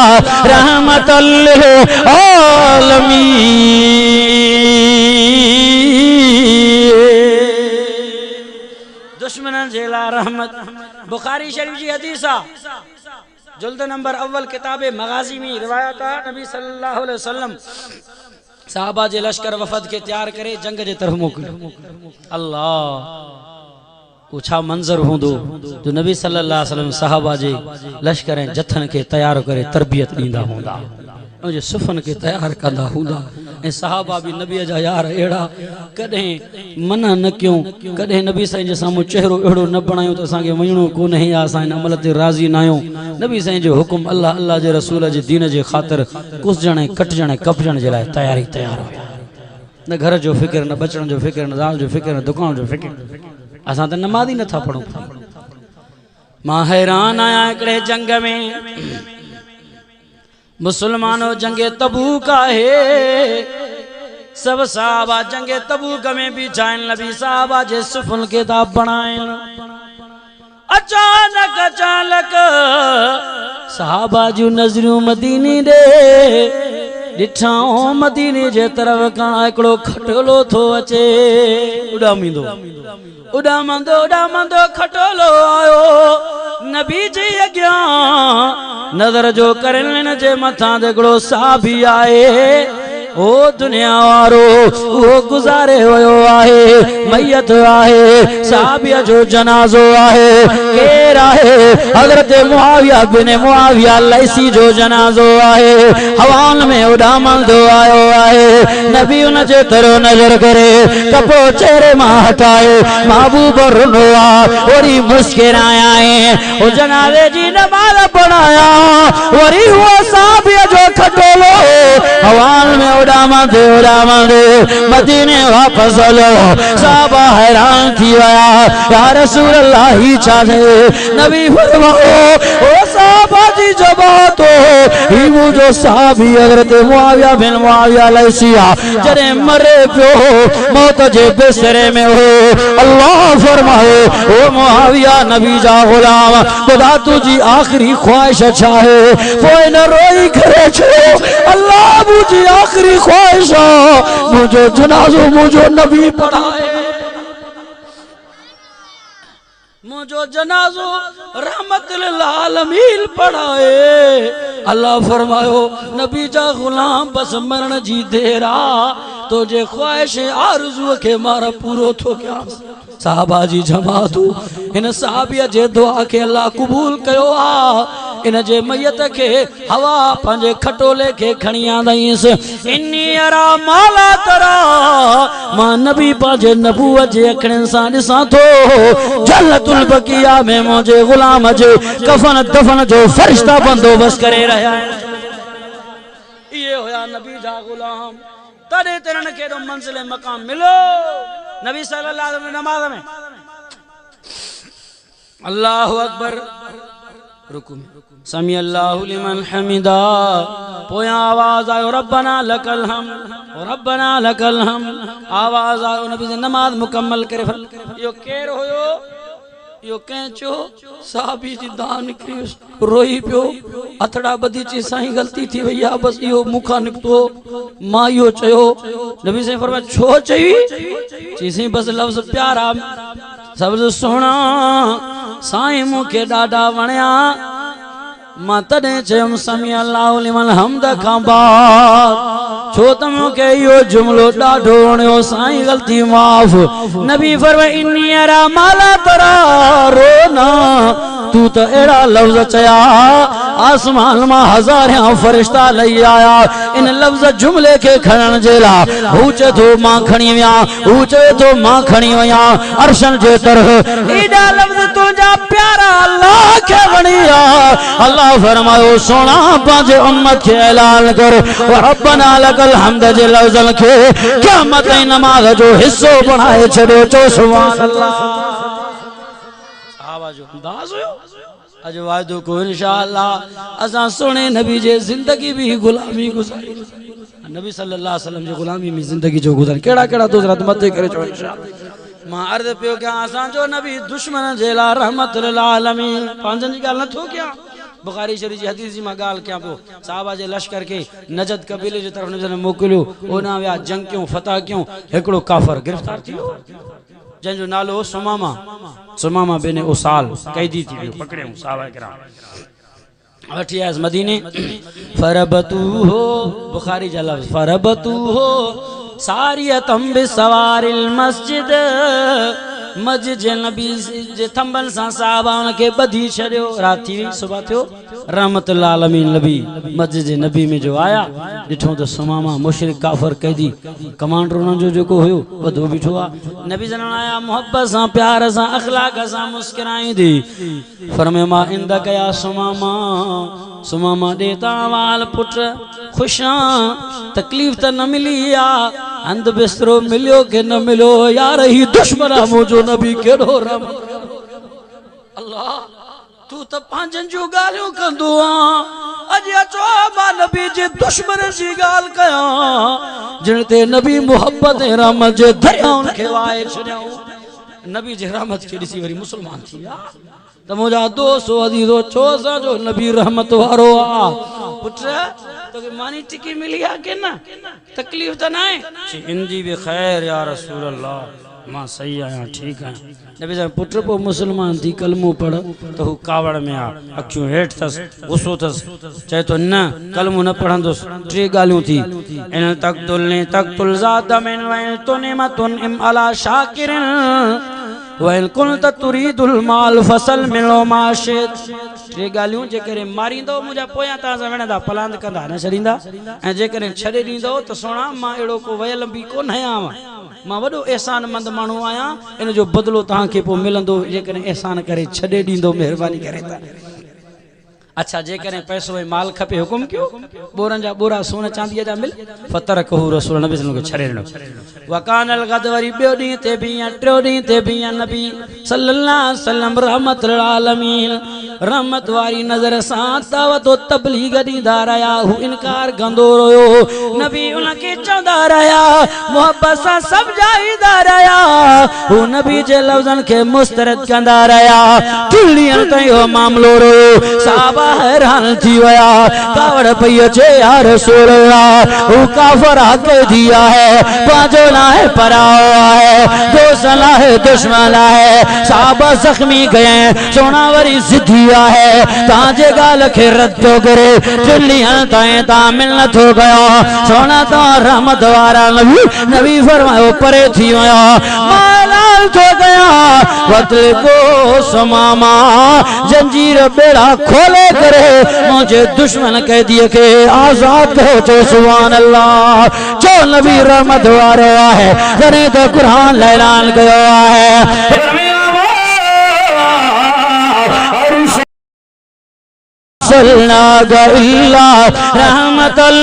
रहमतल लिल आलमीन दुश्मन जेला रहमत बुखारी शरीफ जी हदीसा जुल्द नंबर अव्वल किताबे मगाजी में रिवायत नबी सल्लल्लाहु अलैहि वसल्लम साहबा जे लश्कर वफद के तैयार करे जंग जे तरफ मोकिलियो अल्लाह उछा मंजर होंदो जो नबी सल्लल्लाहु अलैहि वसल्लम साहबा जे लश्कर जथन के तैयार करे तरबियत दींदा होंदा उनजे सुफ़न के तैयार कंदा हुंदा ऐं सहाबा भी नबी जा यार अहिड़ा कॾहिं मना न कयूं कॾहिं नबी साईं जे साम्हूं चेहरो अहिड़ो न बणायूं त असांखे वञणो कोन्हे या असां हिन अमल ते राज़ी न आहियूं नबी साईं जो हुकुम अल्लाह अल्लाह जे रसूल जे दीन जे ख़ातिर कुसजण ऐं कटजण ऐं कपजण जे लाइ तैयार हुया न घर जो फिक्र न बचण जो फिक्र न ज़ाल जो फिक्र न दुकान जो फिक्र असां त नमाज़ ही नथा पढ़ूं मां हैरान आहियां हिकिड़े जंग में मुसलमानो जंगे तबूक आहे सब साहबा जंगे तबूक में भी जाइन नबी साहबा जे सुफल के दा बनाइन अचानक साहबा जू नजरियों मदीने दे डिठाओ मदीने जे तरफ का एकड़ो खटोलो थो अचे उडामंदो खटोलो आयो नबी जी अग्यां नजर जो करन जे मथा देखड़ो साहबी आए ओ दुनिया वारो वो गुजारे हुयो आहे मैयत आहे साहबिया जो जनाजो आहे केर आहे हजरत मुआविया बिन मुआविया लैसी जो जनाजो आहे हवान में उडामंदो आयो आहे नबी उन जे तरो नजर करे कपो चेहरे मां हटाए महबूब रुनो आ वरी मुस्कुराया है ओ जनाजे जी नमाज पढ़ाया वरी हुआ साहबिया जो खटोलो हवान में उडामंदे मदीने वापस हलो साहबा हैरान थी वया या रसूल अल्लाह ही चाहे नबी फरमाओ ओ साहबा जी जबात ही मुझो साहबी हजरत मुआविया बिन मुआविया लैसिया जरे मरे पियो मौत जे बिस्तरे में हो अल्लाह फरमाए ओ मुआविया नबी जा गुलाम खुदा तुझी आखिरी ख्वाहिश चाहे कोई न रोई करे छो अल्लाह मुझी आखिरी ख्वाहिश मुझो जनाजो मुझो नबी पढ़ाए मुझो जनाजो रहमतुल आलमीन पढ़ाए अल्लाह फरमायो नबी जा गुलाम बस मरण जी देर आ तो जे ख्वाहिश आरज़ू के मारा पूरो थो क्या साहबा जी जमातू इन साहबिया जे दुआ के अल्लाह कबूल कयो आ इन जे मैयत के हवा पंजे खटोले के खणी आंदईस इन्नी अरा माला तरा मां नबी पंजे नबूवत जे अखणन सा दिसा थो जन्नतुल बकिया में मुझे गुलाम जे कफन दफन जो फरिश्ता बंदोबस्त करे रहा ये होया नबी जा गुलाम तड़े तरन के दो मंजिल मकाम मिलो नबी सल्लल्लाहु अलैहि वसल्लम नमाज में अल्लाह अकबर रुकू समी अल्लाहु लिमन हमिदा पोया आवाज आयो रब्बना लकल हम आवाज आयो नबी से नमाज मुकम्मल करे यो केर होयो यो कैचो साहबी जी दान निकली रोई पियो अथड़ा बदी ची साईं गलती थी भैया बस यो मुखा निकतो मां यो चयो नबी से फरमाया छो चई चीसी बस लफ्ज प्यारा शब्द सोना साईं मुखे डाडा वणया मां तडे चयम समी अल्लाहु लिमन हमद खां बाद छो तम के यो जुमलो डाढो वणयो साईं गलती माफ नबी फरमाया इन्नी अरा माला तरा रोना तू तो एड़ा लफ्ज चया आसमान मां हजारियां फरिश्ता लई आया इन लफ्ज जुमले के खणन जेला ऊंचे तो मां खणी वया ऊंचे तो मां खणी वया अर्शन जे तरह एड़ा लफ्ज तुझा प्यारा अल्लाह के वणिया अल्लाह फरमायो सोना पांजे उम्मत के ऐलान कर रब्बना लकल हम्द जे लफ्जन के क़यामत नमाज जो हिस्सो बनाए छड़ो चो सुभान अल्लाह आवाज अंदाज हो अज वादो को इंशाअल्लाह असा सोने नबी जे जिंदगी भी गुलामी गुजारी नबी सल्लल्लाहु अलैहि वसल्लम जे गुलामी में जिंदगी जो गुजारी केड़ा केड़ा तो जरा मत करे चो इंशाअल्लाह मां अर्ज पियो क्या असा जो नबी दुश्मन जेला रहमतुल आलमीन पांजन जी गाल न थो क्या बुखारी शरीफ जी हदीस जी मां गाल क्या पियो साहबा जे लश्कर के नजद कबीले जे तरफ नजर मोकलियो ओना विया जंग क्यों फतह क्यों एकड़ो काफर गिरफ्तार थियो जंजो नालो सुमामा बिन उसाल कैदी थी पकड़े साहबा किराम वठी आयस मदीने फरबतू हो बुखारी जा लफ्ज फरबतू हो सारियतम बिसवारिल मस्जिद मस्जिद जे नबी जे थंबन सा साहबा उनके बधी छड़ियो रात थी सुबह थियो रहमतुल्लाह आलमीन नबी मस्जिद नबी में जो आया ॾिठो त सुमामा मुशरिक काफर कैदी कमांडर उन्हनि जो जेको हुयो वधो बीठो आहे नबी जन आया मोहब्बत सां प्यार सां अखलाक सां मुस्कुराईंदी फरमाया मां इंद कया सुमामा सुमामा देता वाल पुट खुशा तकलीफ त न मिली आ अंध बिस्तरो मिलियो के न मिलो यार ही दुश्मन मुझो नबी केड़ो रम अल्लाह तू त पांजन जो गालियों कंदो आ अज अचो मां नबी जे दुश्मन जी गाल कया जिन ते नबी मोहब्बत रहमत जे दरियाउन खे वाए छड्याऊं नबी जे रहमत खे ॾिसी वरी मुसलमान थी विया त मुंहिंजा दोस्त अजीजो छो असांजो नबी रहमत वारो आ पुट तोखे मानी टिकी मिली आहे के न तकलीफ़ त न आहे इंदी बि ख़ैर या रसूल अल्लाह मां सही आहियां ठीकु आहियां नबी साहब पुट पोइ मुसलमान थी कलमो पढ़ त हू कावड़ में आहे अखियूं हेठि अथसि गुस्सो अथसि चए थो न कलमो न पढ़ंदुसि टे ॻाल्हियूं थी इन तक़्तुल ज़ात मिन वइन तुनिमतुन इम अला शाकिरिन वइन कुनत तुरीदुल माल फसल मिलो माशित टे ॻाल्हियूं जेकॾहिं मारींदो मुंहिंजा पोयां तव्हां सां विढ़ंदा पलांद कंदा न छॾींदा ऐं जेकॾहिं छॾे ॾींदो त सोणा मां अहिड़ो को वयल बि कोन आहियां मां वॾो एहसानमंद माण्हू आहियां इन जो बदिलो तव्हांखे पोइ मिलंदो जेकॾहिं एहसान करे छॾे ॾींदो महिरबानी करे त अच्छा जेकॾहिं पैसो ऐं माल खपे हुकुम कयो बोरनि जा बोरा सोन चांदीअ जा मिल फतरकहू रसूल नबी सल्लल्लाहु अलैहि वसल्लम खे छॾे ॾिनो वकानल गद वरी ॿियो ॾींहुं ते बि या टियों ॾींहुं ते बि या नबी सल्लल्लाहु अलैहि वसल्लम रहमत आलमीन रहमत वारी नज़र सां दावत तबलीग ॾींदा रहिया हू इनकार कंदो रहियो नबी उनखे चवंदा रहिया मोहब्बत सां सम्झाईंदा रहिया हू नबी जे लफ़्ज़नि खे मुस्तरद कंदा रहिया ॾींहं ताईं हो मामलो रहियो साहबा हैरान थी विया कावड़ पई अचे या रसूल अल्लाह हू काफर कैदी आहे पंहिंजो लाहे पराओ आहे दोस्त लाहे दुश्मन लाहे साहबा ज़ख्मी गए सोना वरी ज़िद्दी आहे तव्हांजे ॻाल्हि खे रद्द थो करे टिनि ॾींहंनि ताईं तव्हां मिल नथो कयो सोना तव्हां रहमत वारा नबी फरमायो परे थी विया मालाल थो कया वतलिबो समामा जंजीर बेड़ा खोले करे मुझे दुश्मन कैदीअ खे आज़ाद कयो चो सुभान अल्लाह चो नबी रहमत वारो आहे तॾहिं त क़ुरान ऐलान कयो आहे रहमतल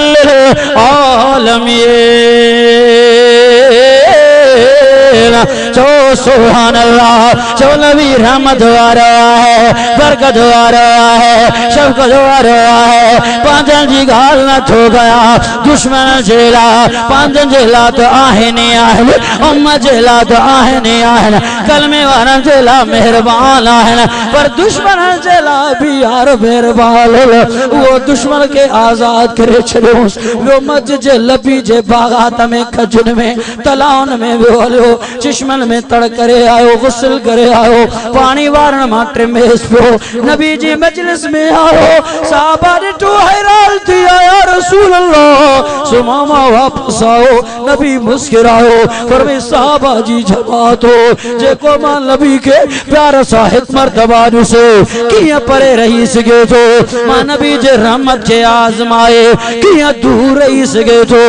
आलमीन चो सुभान अल्लाह चो नबी रहमत वारो आहे बरकत वारो आहे शफ़क़त वारो आहे पंहिंजनि जी ॻाल्हि नथो कया दुश्मन जे लाइ पंहिंजनि जे लाइ त आहिनि आहिनि उम्मत जे लाइ त आहिनि आहिनि कलमे वारनि जे लाइ महिरबान आहिनि पर दुश्मन जे लाइ बि यार महिरबान उहो दुश्मन खे आज़ाद करे छॾियोसि ॿियो मस्जिद जे लबी जे बाग़ात में खजुनि में तलाउनि में वियो हलियो चश्मन में तड़ करे आयो गुस्ल करे आयो पानी वारन मां ट्रिमेस पियो नबी जी मजलिस में आयो साहबा ॾिठो हैरान थी आया रसूल अल्लाह सुमामा वापस आओ नबी मुस्कुरायो पर वे साहबा जी जमात हो जेको मां नबी के प्यार सां हिकु मर्तबा ॾिसो कीअं परे रही सघे थो मां नबी जे रहमत खे आज़माए कीअं दूर रही सघे थो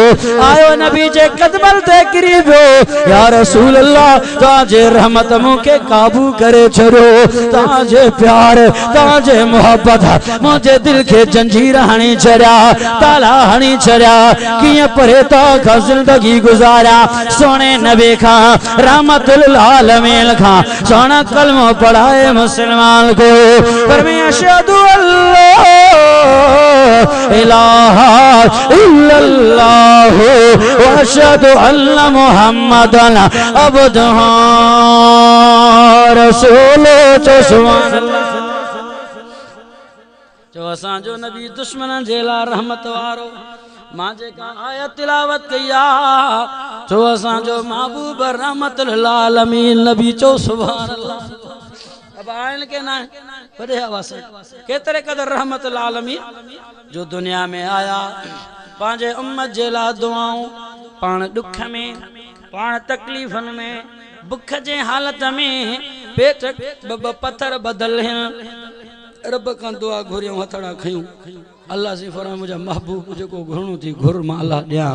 आयो नबी जे कदमनि ते किरी पियो या रसूल अल्लाह तव्हांजे रहमत मूंखे काबू करे छॾियो तव्हांजे प्यार तव्हांजे मोहब्बत मुंहिंजे दिलि खे जंजीर हणी छॾिया ताला हणी छॾिया कीअं परे तव्हां ज़िंदगी गुज़ारिया सोने नबी खां रहमतुल आलमीन खां सोना कलमो पढ़ाए मुसलमान को पर मैं अशहदु अल्लाह इलाहा इल्लल्लाह व अशहदु अन्न मुहम्मदन अब्दुहु रसूलुहु सुभान अल्लाह जो असांजो नबी दुश्मन जे लाइ रहमत वारो मां जेका आयत तिलावत कई आहे जो असांजो महबूब रहमतुल आलमीन नबी चो सुभान अल्लाह अब आयन के ना बड़े आवाज केतरे कदर रहमतुल आलमीन जो दुनिया में आया पांजे उम्मत जे लाइ दुआऊं पाण दुख में पाण तकलीफ़न में बुख जे हालत में पेट पत्थर बदल रब का दुआ घुरियो हथड़ा खयूं अल्लाह से फरमाए मुझा महबूब जो को घुरणो थी घुर मां अल्लाह दिया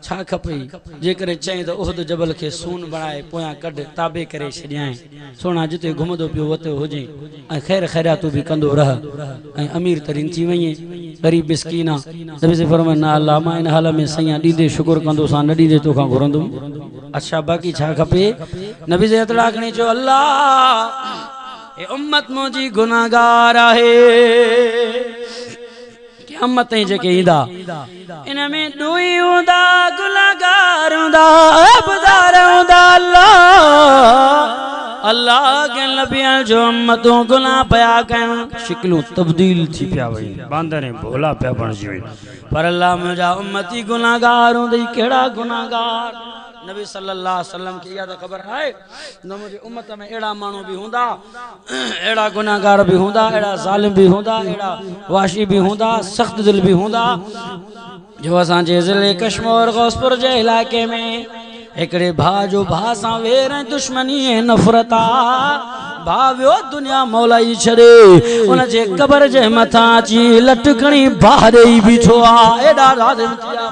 छा खपई जे करे चई तो ओहद जबल के सून बनाए पोया कढ ताबे करे छड्याए सोना जिते घुमदो पियो वते होजे ऐ खैर खैरात भी कंदो रह ऐ अमीर तरीन थी वई गरीब मिस्कीना नबी से फरमाए ना अल्लाह मां इन हाल में सैया दीदे शुक्र कंदो सा न दीदे तो का घुरंदुम अच्छा बाकी छा खपे नबी से हथड़ा खणी चो अल्लाह ए उम्मत मुजी गुनाहगार आहे क़यामत जेके ईंदा इन में दुई हूंदा गुनाहगार हूंदा अबदार हूंदा अल्लाह अल्लाह के नबियन जो उम्मतों गुनाह पया कन शिकलूं तब्दील थी पिया वई बांदरे भोला पिया बणजी वई पर अल्लाह मुजा उम्मती गुनाहगार हूंदई केड़ा गुनाहगार नबी सल्लल्लाहु अलैहि वसल्लम की याद खबर है न मुझे उम्मत में एड़ा मानू भी हुंदा एड़ा गुनाहगार भी हुंदा एड़ा जालिम भी हुंदा एड़ा वाशी भी हुंदा सख्त दिल भी हुंदा जो असां जे जिले कश्मीर गौसपुर जे इलाके में एकड़े भा जो भा सा वेर दुश्मनी है नफरता भाव्यो दुनिया मौलाई छड़े उन जे कबर जे मथा ची लटकणी बाहर ही बिठो आ एड़ा जालिम थिया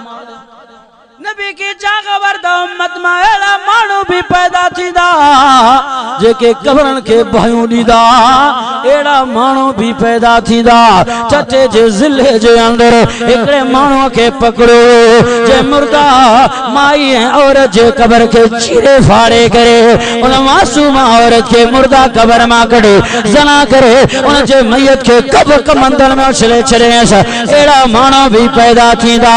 नबी की जा खबर दा उम्मत में एड़ा मानू भी पैदा थीदा जेके कबरन के भाइयों दीदा एड़ा मानू भी पैदा थीदा चटे जे जिले जे अंदर एकड़े मानू के पकड़ो जे मुर्दा माई है औरत जे कबर के चीरे फाड़े करे उन मासूम औरत के मुर्दा कबर में कड़े जना करे उन जे मैयत के कब्र के मंदिर में उछले छड़े एड़ा मानू भी पैदा थीदा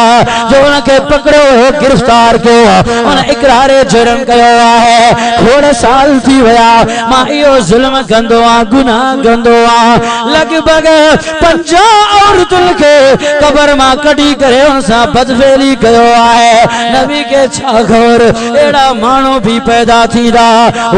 जो उनके पकड़ो गिरफ्तार किया उन इकरार जुर्म कयो है थोड़े साल थी वया मां इहो जुल्म कंदो आ गुनाह कंदो आ लगभग 50 औरतुन के कबर मां कढी करे उन सा बदफेली कयो है नबी के छा खबर एड़ा मानो भी पैदा थीदा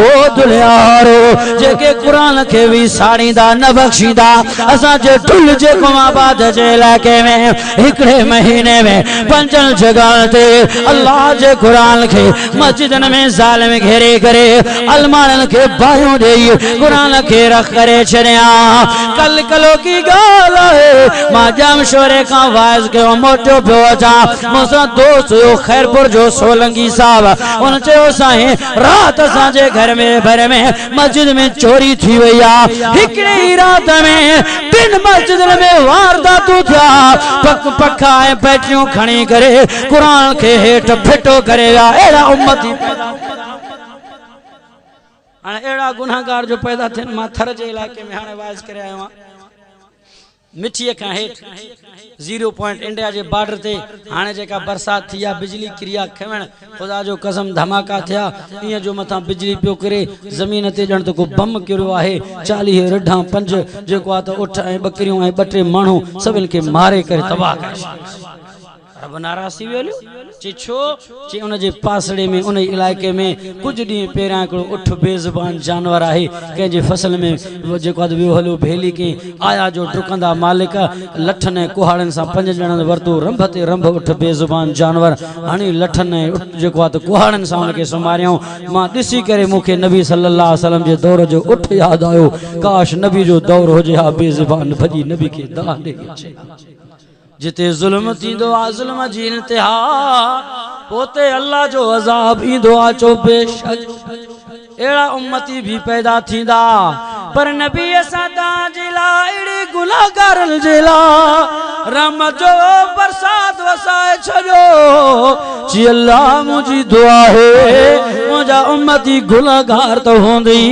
ओ दुनिया वारो जेके कुरान के भी साड़ीदा न बख्शीदा असा जे ढुल जे कोमाबाद जे इलाके में एकड़े महीने में 5 जगह ते अल्लाह जे कुरान के मस्जिदन में जालिम घेरे करे अलमारन के बायों दे कुरान के रख करे छड़िया कल कलो की गाल है मां जाम शोरे का वाज के मोटो पियो अचा मुसा दोस्त यो खैरपुर जो सोलंगी साहब उन चयो साईं रात सा जे घर में भर में मस्जिद में चोरी थी वई आ हिकड़ी रात में 3 मस्जिद में वारदातू थिया पखा ए बैठियों खणी करे कुरान के हेठ फिटो करेगा एड़ा उम्मती एड़ा गुनाहगार जो पैदा थे मां थर जे इलाके में हाने वाज करे आयो मिठी का हेठ 0 पॉइंट इंडिया जे बॉर्डर ते हाने जेका बरसात थी या बिजली क्रिया खवण खुदा जो कसम धमाका थिया इया जो मथा बिजली पियो करे जमीन ते जण तो को बम किरो आहे 40 रढा 5 जेको आ तो उठ ए बकरियों ए बटे मानू सबिन के मारे करे तबाह करे रब नाराज थी वियो चिछो ची उन जे पासड़े में उन इलाके में कुछ डी पेरा को उठ बेजुबान जानवर आहे के जे फसल में जेको वियो हलो भेली के आया जो डुकंदा मालिक लठन कुहाड़न सा 5 जणन वरतो रंभ ते रंभ उठ बेजुबान जानवर हानी लठन जेको तो कुहाड़न सा उन के सुमारियो मां दिसी करे मुखे नबी सल्लल्लाहु अलैहि वसल्लम जे दौर जो उठ याद आयो काश नबी जो दौर हो जे हा बेजुबान भजी नबी के दा दे जिते जुल्म थींदो आ जुल्म जी इंतहा पोते अल्लाह जो अजाब ईंदो आ चो बेशक एड़ा उम्मती भी पैदा थींदा पर नबी सदा जिला एड़ी गुनाहगारन जिला रहमत जो बरसात वसाए छजो जी अल्लाह मुजी दुआ है मुजा उम्मती गुनाहगार तो होंदी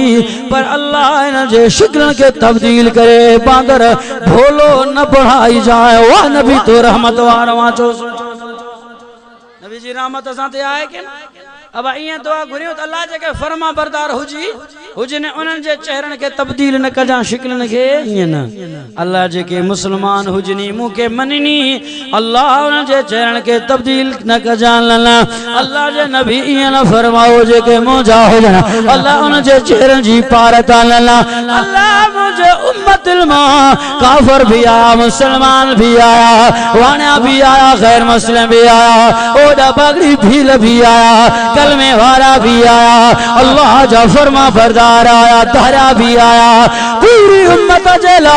पर अल्लाह इन जे शिकलन के तब्दील करे बांदर भोलो न बढ़ाई जाए वाह नबी तो रहमत वारवा चो नबी जी रहमत असां ते आए के अब इं दुआ घुरियो तो अल्लाह जे के फरमा बरदार हुजी हुजने उनन जे चेहरन के तब्दील न कजा शिकलन के इं न अल्लाह जे के मुसलमान हुजनी मु के मननी अल्लाह उन जे चेहरन के तब्दील न कजा लना अल्लाह जे नबी इं न फरमाओ जे के मुजा हुजन अल्लाह उन जे चेहरन जी पारता लना अल्लाह मुझे उम्मतुल मा काफिर भी आया मुसलमान भी आया वाना भी आया गैर मुस्लिम भी आया ओदा बगड़ी भील भी आया कलमे वाला भी आया अल्लाह जा फरमा बरदार यार आया, धारा भी आया, पूरी उम्मत जला।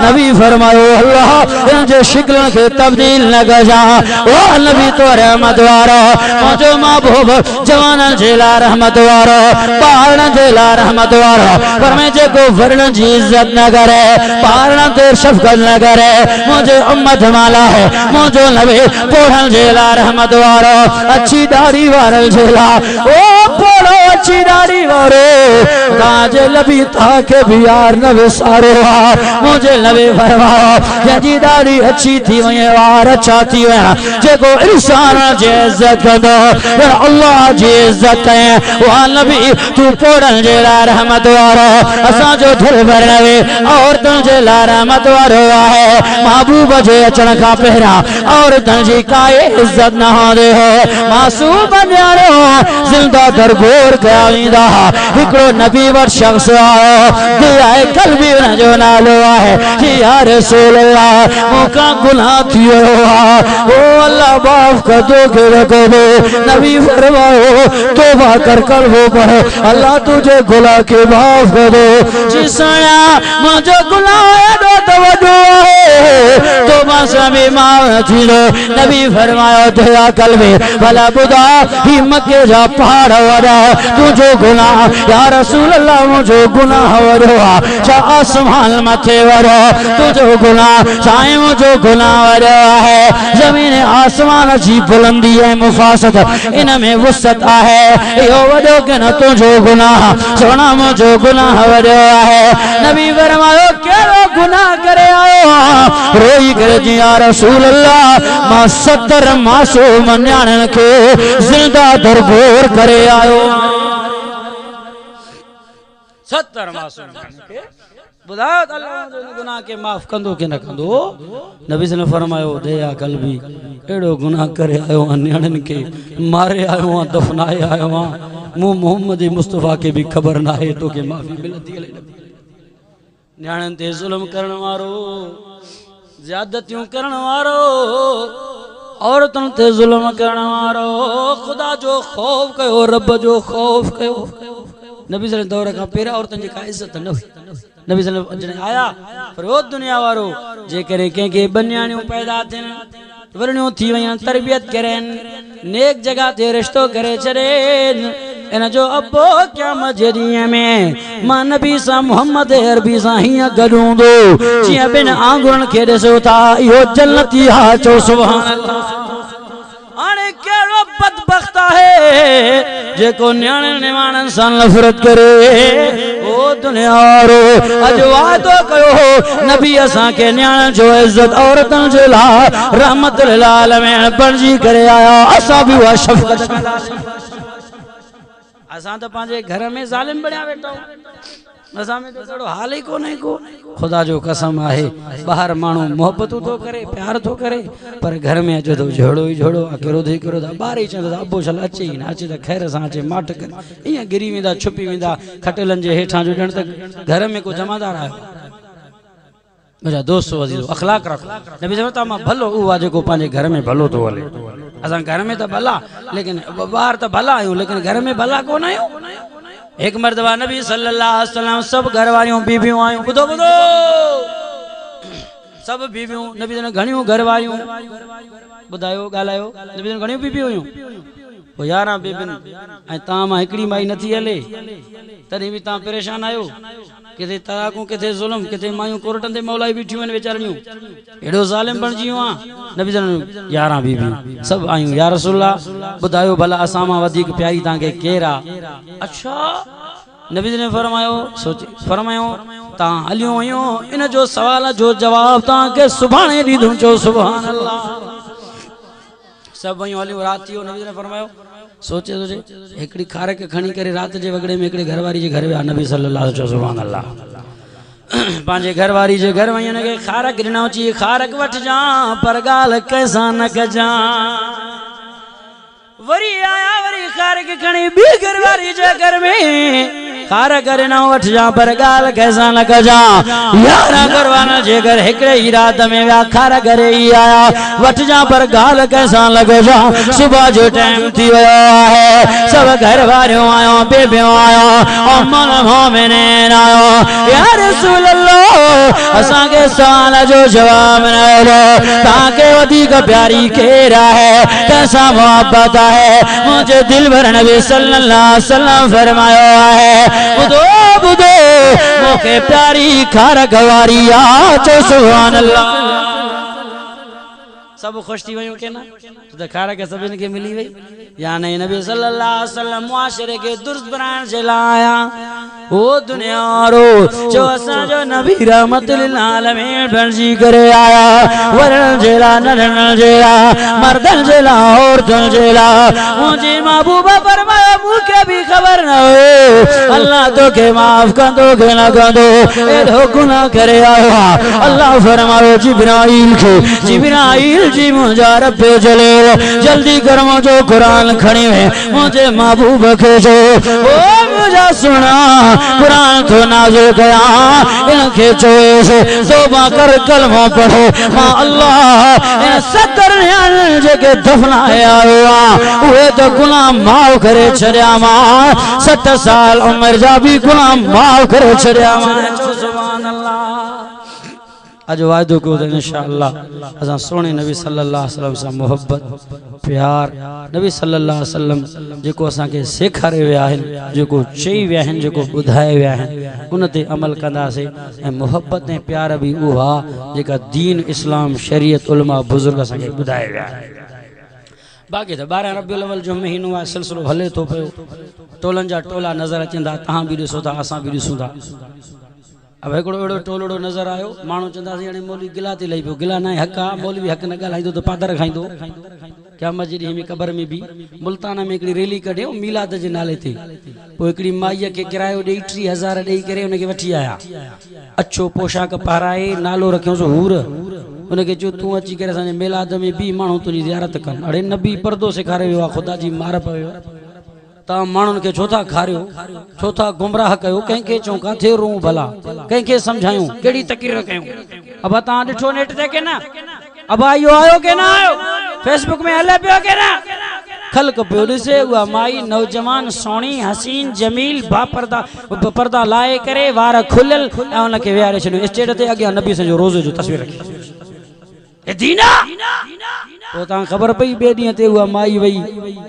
नबी फरमायो अल्लाह इनजे शिकल के तब्दील न कजा। ओ नबी तो रहमत वारो, मुझो महबूब जवान जेला रहमत वारो, पारण जेला रहमत वारो। पर मैं जे को वर्ण जी इज्जत न करे, पारण ते शफकत न करे, मुझे उम्मत माला है, मुझो नबी पोढ़न जेला रहमत वारो, अच्छी दाढ़ी वारल जेला। ओ पोढ़ो अच्छी दाढ़ी वारो, ताजे लबी ताके भी यार नबी सारो मुझे नबी फरमाओ जजी दाढ़ी अच्छी थी वही वार अच्छा थी वह जेको इंसान जे इज्जत कंदो अल्लाह जी इज्जत कए। वह नबी तू पोड़न जे ला रहमत वारो, असा जो दिल भरवे औरतन जे ला रहमत वारो है। महबूब जे अचण का पहरा औरतन जी काए इज्जत न होंदे हो, मासूम न्यारो जिंदा दरगोर कया वेंदा। हिकड़ो नबी वर शख्स आयो दिया कल भी न जो नालो है या रसूल अल्लाह मुका गुनाह थियो ओ अल्लाह माफ कर दो के रखो। नबी फरमाओ तौबा कर कर वो पढ़ो अल्लाह तुझे गुनाह के माफ कर दो। जिसया मुझे गुनाह दो तवज्जो है तौबा से भी माफ थी लो। नबी फरमायो दया कल में भला बुदा ही मक्के जा पहाड़ वरा तुझो गुनाह या रसूल अल्लाह मुझे गुनाह वरो चा आसमान मथे वरो तुझो गुनाह चाहे मुझो गुनाह वरो है। जमीन आसमान जी बुलंदी है मुफासत इनमें वसत है यो वडो के न तुझो गुनाह सोना मुझो गुनाह वरो है। नबी फरमायो केड़ो गुनाह करे आयो रोई करे जी या रसूल अल्लाह मां 70 मासूम न्याणन के जिंदा दरगोर करे आयो। 70 मासूम के बुधाओ अल्लाह गुनाह के माफ कंदो के न कंदो। नबी ने फरमायो दया कल्बी एड़ो गुनाह करे आयो न्याणन के मारे आयो दफनाए आयो मु मोहम्मद मुस्तफा के भी खबर ना है तो के माफी मिलती है। न्याणन ते जुल्म करण वारो ज्यादतियों करण वारो औरतन ते जुल्म करण वारो खुदा जो खौफ कयो रब जो खौफ कयो। नबी सल्लल्लाहु दौर का पेरा औरतन जी का इज्जत न हुई। नबी सल्लल्लाहु जने आया पर ओ दुनिया वारो जे करे के के बन्याणियों पैदा थिन वरणियों थी वयन तरबियत करेन नेक जगह ते रिश्तो करे चरेन इन जो अब्बो क्या मजरिया में मां नबी सा मोहम्मद अरबी सा हिया गडूं दो जिया बिन आंगुरन के दसो था यो जन्नती हा चो सुभान अल्लाह। आने केड़ो बदबख्त है जेको न्याणे निवाणन सा नफरत करे। ओ दुनिया रो अज वादो कयो नबी असा के न्याणे जो इज्जत औरतन जे ला रहमत लिल आलमीन बनजी करे आया। असा भी वा शफकत असा तो पांजे घर में जालिम बणिया बैठा असा में तो थोड़ो हाल ही को नहीं को। खुदा जो कसम है बाहर मानू मोहब्बत तो करे प्यार तो करे पर घर में अचो तो झोड़ो ही झोड़ो अकेरो धी करो बाहर ही चंद अबो चल अचे ही ना अचे तो खैर सा अचे माट कर इया गिरी वेंदा छुपी वेंदा खटलन जे हेठा जो ॼण तक घर में को जमादार आयो। मुझा दोस्तों अजीजो अखलाक रखो। नबी चवता मां भलो उ आ जेको पांजे घर में भलो तो हले। असा घर में तो भला लेकिन बाहर तो भला आयो लेकिन घर में भला कोन आयो। एक मर्तबा नबी सल्लल्लाहु अलैहि वसल्लम सब घर वारियों बीबियों आयो बुधो बुधो सब बीबियों नबी ने घणियों घर वारियों बुधायो गालायो नबी ने घणियों बीबियों हुयूं वो 11 बीबिन ऐ ता मां हिकड़ी माई नथी हले तदी भी ता परेशान आयो किथे तलाकूं किथे जुल्म किथे मायूं कोर्टन ते मौलाई बैठियूं आहिनि वेचारियूं एड़ो ज़ालिम बणजियूं आ। नबी जन 11 बीबी सब आयूं या रसूलल्लाह बुधायो भला असां मां वधीक प्यारी ताके केरा। अच्छा नबी ने फरमायो सोचे फरमायो ता हलियो आयो इन जो सवाल जो जवाब ताके सुभाणे दीदुं चो सुभान अल्लाह। सब वही हलियो रात थियो नबी ने फरमायो सोचे सोचे एकड़ी खारक खणी करे रात जे वगड़े में एकड़े घरवारी जे घर वे नबी सल्लल्लाहु अलैहि वसल्लम सुभान अल्लाह पांजे घरवारी जे घर वही ने खारक ॾिनो ची खारक वठ जा पर गाल कैसा न कजा। वरी आया वरी खारक खणी बी घरवारी जे घर में खार करे ना वठ जा पर गाल कैसा न कजा यार करवाना जे घर एकड़े ही रात में व्या खार करे ही आया वठ जा पर गाल कैसा लग जा सुबह जो टाइम थी वयो है सब घर वारियों आयो बेबियों आयो और मन मोमिन आयो या रसूल अल्लाह असा के सवाल जो जवाब न लो ताके वधिक प्यारी केरा है कैसा मोहब्बत है मुझे दिल भर नबी सल्लल्लाहु अलैहि वसल्लम फरमायो है बुदो बुदो मोके प्यारी खार गवारी आ चो सुभान अल्लाह सब खुश थी वयूं के ना तो खार के सभिन के मिली वई या नहीं नबी सल्लल्लाहु अलैहि वसल्लम मुआशरे के दुरुस्त बनाने से लाया ओ दुनिया रो जो असा जो नबी रहमत लिल आलमीन बंजी करे आया वरण जेला नरन जेला मर्दन जेला औरतन जेला मुझे महबूबा फरमाया मुझे भी खबर न हो अल्लाह तो के माफ कर दो के ना कर दो ए दो गुनाह करे आया अल्लाह फरमायो जिब्राइल जी मुझा रब पे चले जल्दी कर मुझे कुरान खड़ी है मुझे महबूब के जो ओ मुझे सुना कुरान तो नाज़िल गया इनके चोए से तौबा कर कलमा पढ़ो मां अल्लाह इन 70 न्याण जेके दफनाया हुआ वे तो गुनाह माफ करे छड़िया मां 60 साल उम्र जा भी गुनाह माफ करे छड़िया मां सुभान अल्लाह आज वायदो को इंशाअल्लाह असा सोने नबी सल्लल्लाहु अलैहि वसल्लम से मोहब्बत प्यार नबी सल्लल्लाहु अलैहि वसल्लम जेको असा के सेखारे विया हन जेको चई विया हन जेको बुधाए विया हन उन ते अमल कंदासे ए मोहब्बत ए प्यार भी उहा जेका दीन इस्लाम शरीयत उलमा बुजुर्ग असा के बुधाए विया बाकी तो 12 रबिउल अव्वल जो महीनो आ सिलसिलो हले तो पयो टोलन जा टोला नजर अचंदा तहां भी दिसो ता असा भी दिसूं ता अब एकड़ो एड़ो टोलड़ो नजर आयो मानू चंदासी हाणे मौलवी गिला ते लई पियो गिला ना हक आ मौलवी हक न ॻाल्हाईंदो तो पादर खाईंदो क्या मस्जिद में कबर में भी मुल्ताना में एकड़ी रैली कढियो मिलाद जे नाले ते पोइ एकड़ी माईअ के किरायो ॾेई 30,000 ॾेई करे उनके वठी आया अच्छो पोशाक पाराए नालो रखियो सो हूर उनके जो तू अची करे असांजे मिलाद में भी मानू तुंहिंजी ज़ियारत कन अड़े नबी पर्दो सेखारे वियो आहे खुदा जी मार पयो ता मानुन के चौथा खारियो चौथा गुमराह कयो कंहिंखे चऊं काथे रू भला कंहिंखे समझायूं केड़ी तकरीर कयूं अब ता ॾिठो नेट ते के ना अब आयो आयो के ना आयो फेसबुक में हले पियो के ना खल्क पियो ॾिसे उहा माई नौजवान सोणी हसीन जमील पर्दा लाए करे वार खुलियल ऐं उनखे विहारे छॾियो स्टेज ते अॻियां नबी सॼो रोज़े जो तस्वीर रखी ए दीना तो ता खबर पई बे डी ते हुआ माई वई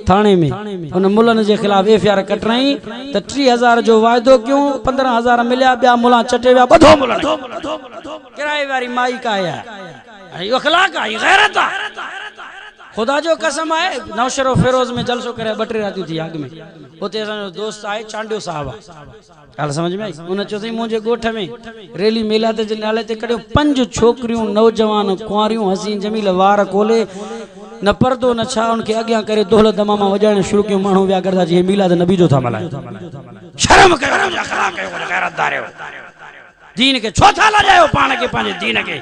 थाने में उन मुलन के खिलाफ एफआईआर कटराई त 30,000 जो वायदो क्यों 15,000 मिलिया बया मुला चटे बया बधो मुलन किराए वाली माई का है अरे अखलाक है गैरत है खुदा जो कसम है नौशरो फिरोज में जलसो करे बटरी राती थी आग में ओते असन दोस्त आए चांडियो साहब हाल समझ में आई उन चोसी मुझे गोठ में रैली मिलाद जे नाले ते कड़ियो 5 छोकरियों नौजवान कुंवारियों हसीन जमील वार कोले न पर्दो न छा उनके आगे करे दोहल दमामा वजाने शुरू क्यों मानू व्या करदा जी मिलाद नबी जो था मलाए शर्म कयो अखलाक कयो गैरतदार हो दीन के छोथा ला जायो पान के पांजे दीन के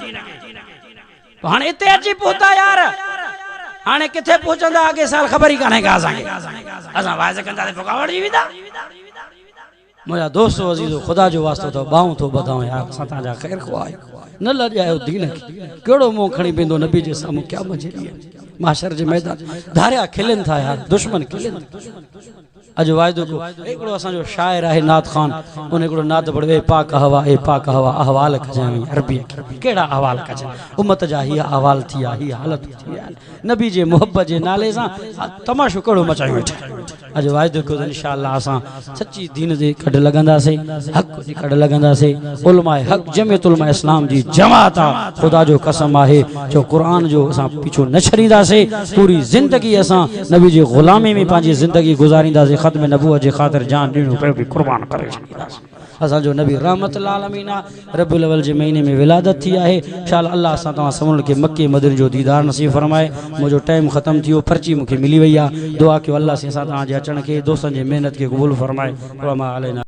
तो हाने इते अची पहुता यार हाने किथे पहुंचंदा आगे साल खबर ही काने का असा वाज कंदा ते पकावड़ जी विदा मुझा दोस्तों अजीजो खुदा जो वास्तो तो बाऊ तो बताऊं यार सता जा खैर खुआ न लजायो दीन केड़ो मुंह खणी बेंदो नबी जे सामू क्या मजरी है माशर जे मैदान धारिया खिलन था यार दुश्मन खिलन अज वायदो को एकड़ो असा जो शायर है नात खान उन एकड़ो नात पढ़वे पाक हवा अहवाल कजामी अरबी केड़ा अहवाल कजा उम्मत जा ही अहवाल थी ही हालत थी नबी जे मोहब्बत जे नाले सा तमाशो कड़ो मचायो अज वायदो को इंशाअल्लाह असा सच्ची दीन दे कड लगंदा से हक दी कड लगंदा से उलमा हक जमीयत उलमा इस्लाम दी जमात खुदा जो कसम है जो कुरान जो असा पीछो न छरीदा से पूरी जिंदगी असा नबी जे गुलामी में पांजी जिंदगी गुजारिंदा से खत्म नबूवत जे खातिर जान ॾिनो पे भी कुर्बान करे छॾींदासीं असा जो नबी रहमत आलमीन रबिउल अव्वल जे महीने में विलादत थी है इंशाअल्लाह अल्लाह सा तवा समन के मक्के मदीने जो दीदार नसीब फरमाए मुझो टाइम खत्म थियो पर्ची मुखे मिली वई आ दुआ के अल्लाह से सा तवा जे अचण के दोस्तन जे मेहनत के कबूल फरमाए